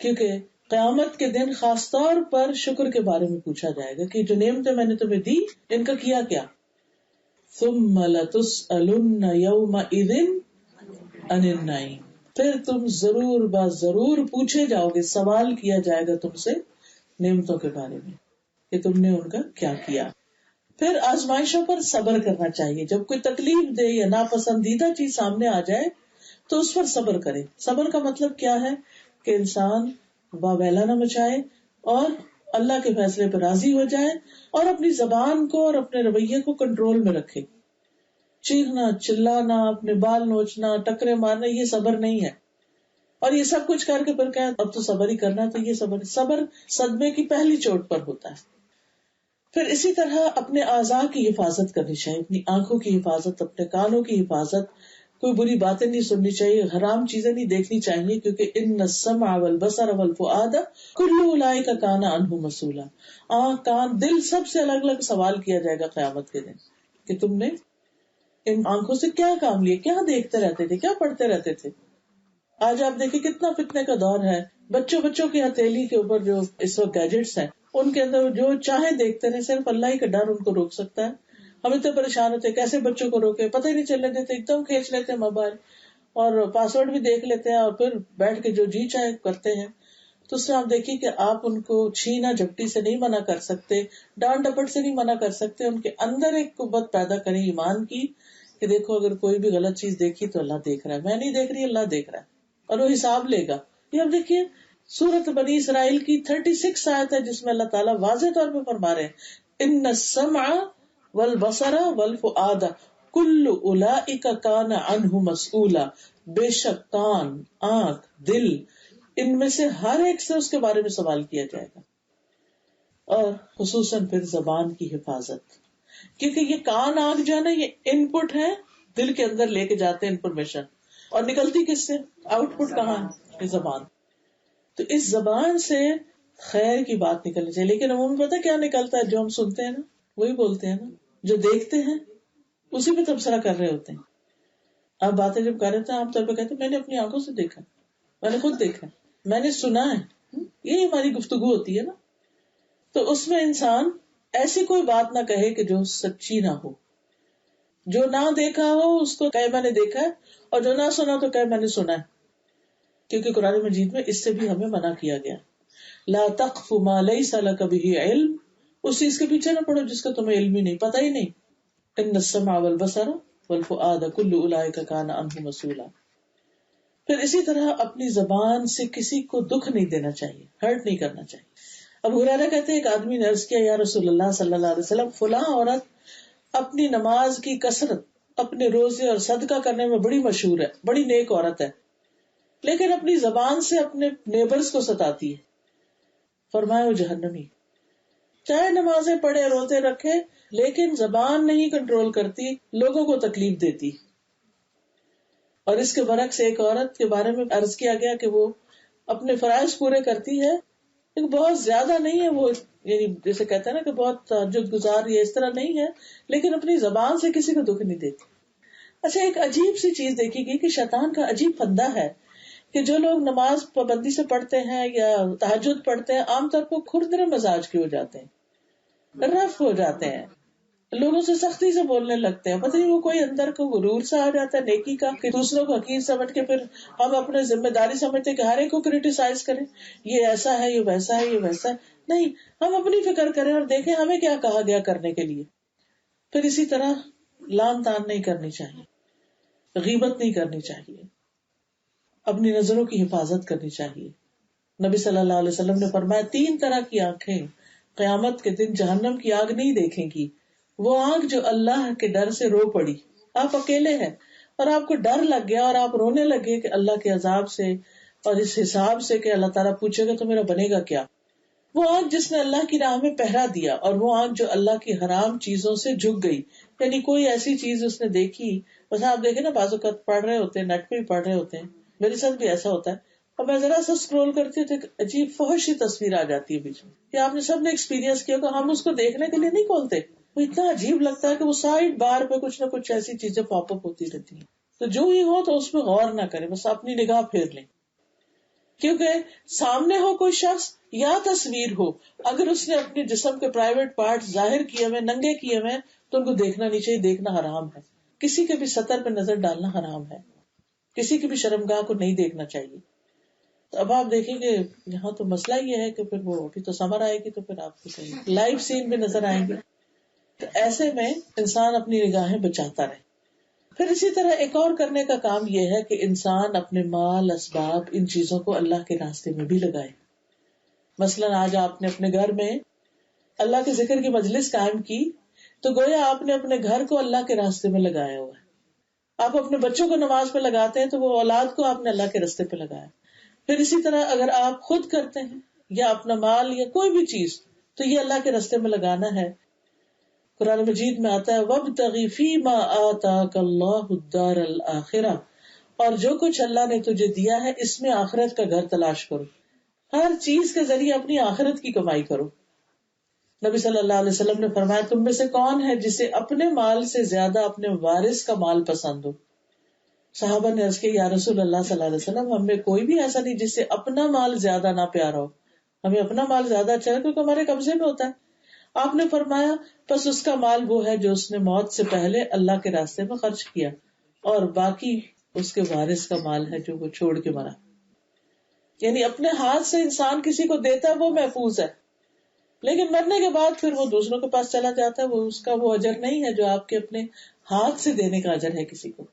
کیونکہ قیامت کے دن خاص طور پر شکر کے بارے میں پوچھا جائے گا کہ جو نعمتیں میں نے تمہیں دی ان کا کیا کیا. ثم لتسألن یومئذ عن النعیم، پھر تم ضرور ضرور پوچھے جاؤ گے، سوال کیا جائے گا تم سے نعمتوں کے بارے میں کہ تم نے ان کا کیا کیا. پھر آزمائشوں پر صبر کرنا چاہیے. جب کوئی تکلیف دے یا ناپسندیدہ چیز سامنے آ جائے تو اس پر صبر کرے. صبر کا مطلب کیا ہے کہ انسان واویلا نہ مچائے اور اللہ کے فیصلے پر راضی ہو جائے اور اپنی زبان کو اور اپنے رویے کو کنٹرول میں رکھے. چیخنا، چلانا، اپنے بال نوچنا، ٹکرے مارنا یہ صبر نہیں ہے. اور یہ سب کچھ کر کے پھر کہیں اب تو صبر ہی کرنا، تو یہ صبر صدمے کی پہلی چوٹ پر ہوتا ہے. پھر اسی طرح اپنے اعضاء کی حفاظت کرنی چاہیے، اپنی آنکھوں کی حفاظت، اپنے کانوں کی حفاظت، کوئی بری باتیں نہیں سننی چاہیے، حرام چیزیں نہیں دیکھنی چاہیے، کیونکہ ان السمع والبصر والفؤاد کل اولئک کان عنہ مسئولا. آنکھ، کان، دل سب سے الگ الگ سوال کیا جائے گا قیامت کے دن کہ تم نے ان آنکھوں سے کیا کام لیے، کیا دیکھتے رہتے تھے، کیا پڑھتے رہتے تھے. آج آپ دیکھیں کتنا فتنے کا دور ہے. بچوں کی ہتھیلی کے اوپر جو اس وقت گیجٹس ہیں، ان کے اندر جو چاہے دیکھتے رہے، صرف اللہ ہی کا ڈر ان کو روک سکتا ہے. ہم اتنے پریشان ہوتے کیسے بچوں کو روکے، پتہ ہی نہیں چلنے دیتے، ایک دم کھینچ لیتے ہیں موبائل اور پاسورڈ بھی دیکھ لیتے ہیں اور پھر بیٹھ کے جو جی چاہے کرتے ہیں. تو اس میں آپ دیکھیے کہ آپ ان کو چھینا جھپٹی سے نہیں منع کر سکتے، ڈانٹ ڈپٹ سے نہیں منع کر سکتے. ان کے اندر ایک قوت پیدا کریں ایمان کی کہ دیکھو اگر کوئی بھی غلط چیز دیکھی تو اللہ دیکھ رہا ہے، میں نہیں دیکھ رہی، اللہ دیکھ رہا ہے اور وہ حساب لے گا. یہ اب دیکھیے سورۃ بنی اسرائیل کی 36 آیت ہے جس میں اللہ تعالیٰ واضح طور پہ فرما رہے ہیں ان السمع والبصر والفؤاد کل اولئک کان عنہ مسئولا. بے شک کان، آنکھ، دل، ان میں سے ہر ایک سے اس کے بارے میں سوال کیا جائے گا. اور خصوصاً پھر زبان کی حفاظت، کیونکہ یہ کان، آنکھ جو ہے نا، یہ ان پٹ ہے، دل کے اندر لے کے جاتے ہیں انفارمیشن، اور نکلتی کس سے؟ آؤٹ پٹ کہاں ہے؟ زبان. تو اس زبان سے خیر کی بات نکلنی چاہیے، لیکن ہمیں پتہ کیا نکلتا ہے؟ جو ہم سنتے ہیں نا وہی بولتے ہیں نا، جو دیکھتے ہیں اسی پہ تبصرہ کر رہے ہوتے ہیں. آپ باتیں جب کر رہے تھے عام طور پہ کہتے ہیں میں نے اپنی آنکھوں سے دیکھا، میں نے خود دیکھا، میں نے سنا ہے. یہی ہماری گفتگو ہوتی ہے نا. تو اس میں انسان ایسی کوئی بات نہ کہے کہ جو سچی نہ ہو. جو نہ دیکھا ہو اس کو کہے میں نے دیکھا ہے، اور جو نہ سنا تو کہے میں نے سنا ہے. کیونکہ قرآن مجید میں اس سے بھی ہمیں منع کیا گیا، لا تقف ما لیس لک بہ علم، اس چیز کے پیچھے نہ پڑو جس کا تمہیں علم ہی نہیں، پتہ ہی نہیں. ان السمع والبصر والفؤاد کل اولئک کان عنہ مسئولا. پھر اسی طرح اپنی زبان سے کسی کو دکھ نہیں دینا چاہیے، ہرٹ نہیں کرنا چاہیے. ابو ہریرہ کہتے ہیں ایک آدمی نے عرض کیا یا رسول اللہ صلی اللہ علیہ وسلم، فلاں عورت اپنی نماز کی کثرت، اپنے روزے اور صدقہ کرنے میں بڑی مشہور ہے، بڑی نیک عورت ہے، لیکن اپنی زبان سے اپنے نیبرز کو ستاتی ہے. فرمایا وہ جہنمی. چاہے نمازیں پڑھے، روزے رکھے، لیکن زبان نہیں کنٹرول کرتی، لوگوں کو تکلیف دیتی. اور اس کے برعکس ایک عورت کے بارے میں عرض کیا گیا کہ وہ اپنے فرائض پورے کرتی ہے، لیکن بہت زیادہ نہیں ہے، وہ یعنی جیسے کہتے ہیں نا کہ بہت تہجد گزار یہ اس طرح نہیں ہے، لیکن اپنی زبان سے کسی کو دکھ نہیں دیتی. اچھا ایک عجیب سی چیز دیکھی گئی کہ شیطان کا عجیب پھندا ہے کہ جو لوگ نماز پابندی سے پڑھتے ہیں یا تہجد پڑھتے ہیں عام طور پر کھردرے مزاج کے ہو جاتے ہیں، رف ہو جاتے ہیں، لوگوں سے سختی سے بولنے لگتے ہیں. پتہ نہیں وہ کوئی اندر کو غرور سا آ جاتا ہے نیکی کا کہ دوسروں کو حقیر سمجھ کے پھر ہم اپنے ذمہ داری سمجھتے کہ ہر ایک کو کریٹیسائز کریں، یہ ایسا ہے، یہ ویسا ہے، یہ ویسا ہے. نہیں، ہم اپنی فکر کریں اور دیکھیں ہمیں کیا کہا گیا کرنے کے لیے. پھر اسی طرح لان تان نہیں کرنی چاہیے، غیبت نہیں کرنی چاہیے، اپنی نظروں کی حفاظت کرنی چاہیے. نبی صلی اللہ علیہ وسلم نے فرمایا 3 طرح کی آنکھیں قیامت کے دن جہنم کی آگ نہیں دیکھیں گی. وہ آنکھ جو اللہ کے ڈر سے رو پڑی، آپ اکیلے ہیں اور آپ کو ڈر لگ گیا اور آپ رونے لگے کہ اللہ کے عذاب سے اور اس حساب سے کہ اللہ تعالیٰ پوچھے گا تو میرا بنے گا کیا. وہ آنکھ جس نے اللہ کی راہ میں پہرا دیا، اور وہ آنکھ جو اللہ کی حرام چیزوں سے جھک گئی، یعنی کوئی ایسی چیز اس نے دیکھی، بس آپ دیکھیں نا بعض اوقات پڑھ رہے ہوتے ہیں، نیٹ پہ ہی پڑھ رہے ہوتے ہیں، میرے ساتھ بھی ایسا ہوتا ہے، اور میں ذرا سا اسکرول کرتی ہوں تو ایک عجیب فحش سی تصویر آ جاتی ہے بیچ میں، کہ آپ نے سب نے ایکسپیرینس کیا کہ ہم اس کو دیکھنے کے لیے نہیں کھولتے، وہ اتنا عجیب لگتا ہے کہ وہ سائڈ بار پہ کچھ نہ کچھ ایسی چیزیں پاپ اپ ہوتی رہتی ہیں. تو جو ہی ہو تو اس پہ غور نہ کریں، بس اپنی نگاہ پھیر لیں. کیونکہ سامنے ہو کوئی شخص یا تصویر ہو، اگر اس نے اپنے جسم کے پرائیویٹ پارٹ ظاہر کیے ہوئے، ننگے کیے ہوئے، تو ان کو دیکھنا نہیں چاہیے. دیکھنا حرام ہے، کسی کے بھی سطر پہ نظر ڈالنا حرام ہے، کسی کی بھی شرمگاہ کو نہیں دیکھنا چاہیے. تو اب آپ دیکھیں گے یہاں تو مسئلہ یہ ہے کہ پھر وہ ابھی تو سمر آئے گی تو پھر آپ کو لائیو سین بھی نظر آئیں گے. تو ایسے میں انسان اپنی نگاہیں بچاتا رہے. پھر اسی طرح ایک اور کرنے کا کام یہ ہے کہ انسان اپنے مال، اسباب، ان چیزوں کو اللہ کے راستے میں بھی لگائے. مثلاً آج آپ نے اپنے گھر میں اللہ کے ذکر کی مجلس قائم کی تو گویا آپ نے اپنے گھر کو اللہ کے راستے میں لگایا ہوا ہے. آپ اپنے بچوں کو نماز پہ لگاتے ہیں تو وہ اولاد کو آپ نے اللہ کے راستے پہ لگایا. پھر اسی طرح اگر آپ خود کرتے ہیں یا اپنا مال یا کوئی بھی چیز تو یہ اللہ کے راستے میں لگانا ہے. قرآن مجید میں آتا ہے وابتغ فیما آتاک اللہ الدار الآخرہ، اور جو کچھ اللہ نے تجھے دیا ہے اس میں آخرت کا گھر تلاش کرو، ہر چیز کے ذریعے اپنی آخرت کی کمائی کرو. نبی صلی اللہ علیہ وسلم نے فرمایا تم میں سے کون ہے جسے اپنے مال سے زیادہ اپنے وارث کا مال پسند ہو؟ صحابہ نے عرض کیا یا رسول اللہ صلی اللہ علیہ وسلم ہم میں کوئی بھی ایسا نہیں جس سے اپنا مال زیادہ نہ پیارا ہو. ہمیں اپنا مال زیادہ اچھا ہے کیونکہ ہمارے قبضے میں ہوتا ہے. آپ نے فرمایا بس اس کا مال وہ ہے جو اس نے موت سے پہلے اللہ کے راستے میں خرچ کیا، اور باقی اس کے وارث کا مال ہے جو وہ چھوڑ کے مرا. یعنی اپنے ہاتھ سے انسان کسی کو دیتا ہے وہ محفوظ ہے، لیکن مرنے کے بعد پھر وہ دوسروں کے پاس چلا جاتا ہے، وہ اس کا وہ اجر نہیں ہے جو آپ کے اپنے ہاتھ سے دینے کا اجر ہے کسی کو.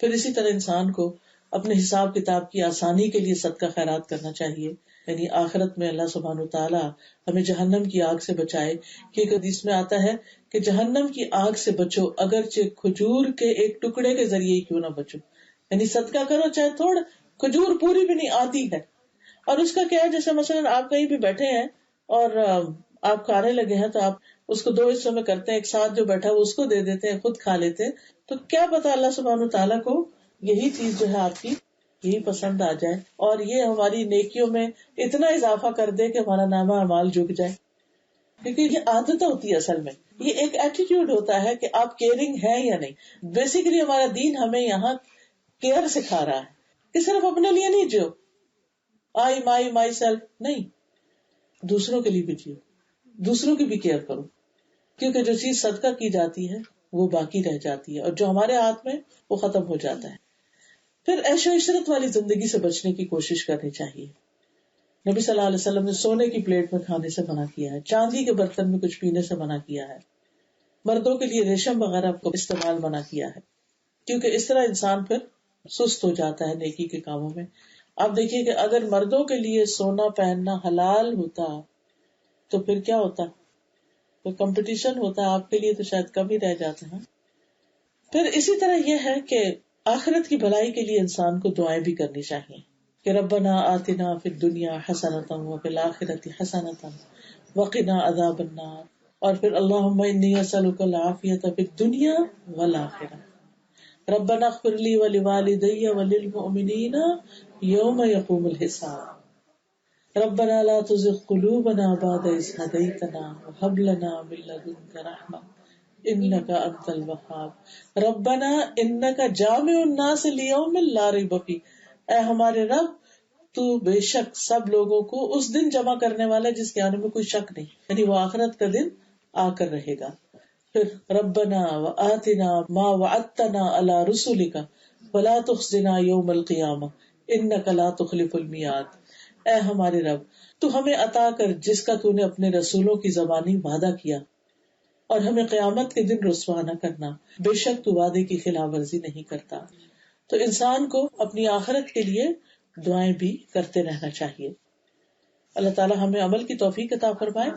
پھر اسی طرح انسان کو اپنے حساب کتاب کی آسانی کے لیے صدقہ خیرات کرنا چاہیے، یعنی آخرت میں اللہ سبحانہ وتعالی ہمیں جہنم کی آگ سے بچائے. کہ ایک حدیث میں آتا ہے کہ جہنم کی آگ سے بچو اگرچہ کھجور کے ایک ٹکڑے کے ذریعے ہی کیوں نہ بچو. یعنی صدقہ کرو چاہے تھوڑا، کھجور پوری بھی نہیں آتی ہے. اور اس کا کیا ہے، جیسے مثلا آپ کہیں بھی بیٹھے ہیں اور آپ کھانے لگے ہیں تو آپ اس کو 2 حصوں میں کرتے ہیں، ایک ساتھ جو بیٹھا وہ اس کو دے دیتے ہیں، خود کھا لیتے ہیں. تو کیا پتا اللہ سبحانہ تعالیٰ کو یہی چیز جو ہے آپ کی یہی پسند آ جائے اور یہ ہماری نیکیوں میں اتنا اضافہ کر دے کہ ہمارا نامہ اعمال جھک جائے. کیونکہ یہ عادت ہوتی ہے، اصل میں یہ ایک ایٹیٹیوڈ ہوتا ہے کہ آپ کیئرنگ ہے یا نہیں. بیسیکلی ہمارا دین ہمیں یہاں کیئر سکھا رہا ہے کہ صرف اپنے لیے نہیں جیو، مائی سیلف نہیں، دوسروں کے لیے بھی جیو، دوسروں کی بھی کیئر کرو. کیونکہ جو چیز صدقہ کی جاتی ہے وہ باقی رہ جاتی ہے اور جو ہمارے ہاتھ میں وہ ختم ہو جاتا ہے. پھر عیش و عشرت والی زندگی سے بچنے کی کوشش کرنی چاہیے. نبی صلی اللہ علیہ وسلم نے سونے کی پلیٹ میں کھانے سے منع کیا ہے، چاندی کے برتن میں کچھ پینے سے منع کیا ہے، مردوں کے لیے ریشم وغیرہ کو استعمال منع کیا ہے، کیونکہ اس طرح انسان پھر سست ہو جاتا ہے نیکی کے کاموں میں. آپ دیکھیے کہ اگر مردوں کے لیے سونا پہننا حلال ہوتا تو پھر کیا ہوتا، تو کمپٹیشن ہوتا، آپ کے لیے تو شاید کم ہی رہ جاتا ہے. پھر اسی طرح یہ ہے کہ آخرت کی بھلائی کے لیے انسان کو دعائیں بھی کرنی چاہیے کہ ربنا آتنا فی الدنیا حسنۃ وفی الآخرۃ حسنۃ وقنا عذاب النار، اور پھر اللہم انی اسألک العافیۃ فی الدنیا والآخرہ، ربنا اغفر لی ولوالدی وللمؤمنین یوم یقوم الحساب، ربنا لا تزغ قلوبنا بعد اذ ہدیتنا وہب لنا من لدنک رحمۃ انک انت الوہاب، ربنا انک جامع الناس لیوم لا ریب فیہ، اے ہمارے رب تو بے شک سب لوگوں کو اس دن جمع کرنے والا ہے جس کے آنے میں کوئی شک نہیں، یعنی وہ آخرت کا دن آ کر رہے گا. پھر ربنا وآتنا ما وعدتنا علی رسلک ولا تخزنا یوم القیامہ انک لا تخلف المیعاد، اے ہمارے رب تو ہمیں عطا کر جس کا تو نے اپنے رسولوں کی زبانی وعدہ کیا، اور ہمیں قیامت کے دن رسوا نہ کرنا، بے شک تو وعدے کی خلاف ورزی نہیں کرتا. تو انسان کو اپنی آخرت کے لیے دعائیں بھی کرتے رہنا چاہیے. اللہ تعالی ہمیں عمل کی توفیق عطا فرمائے.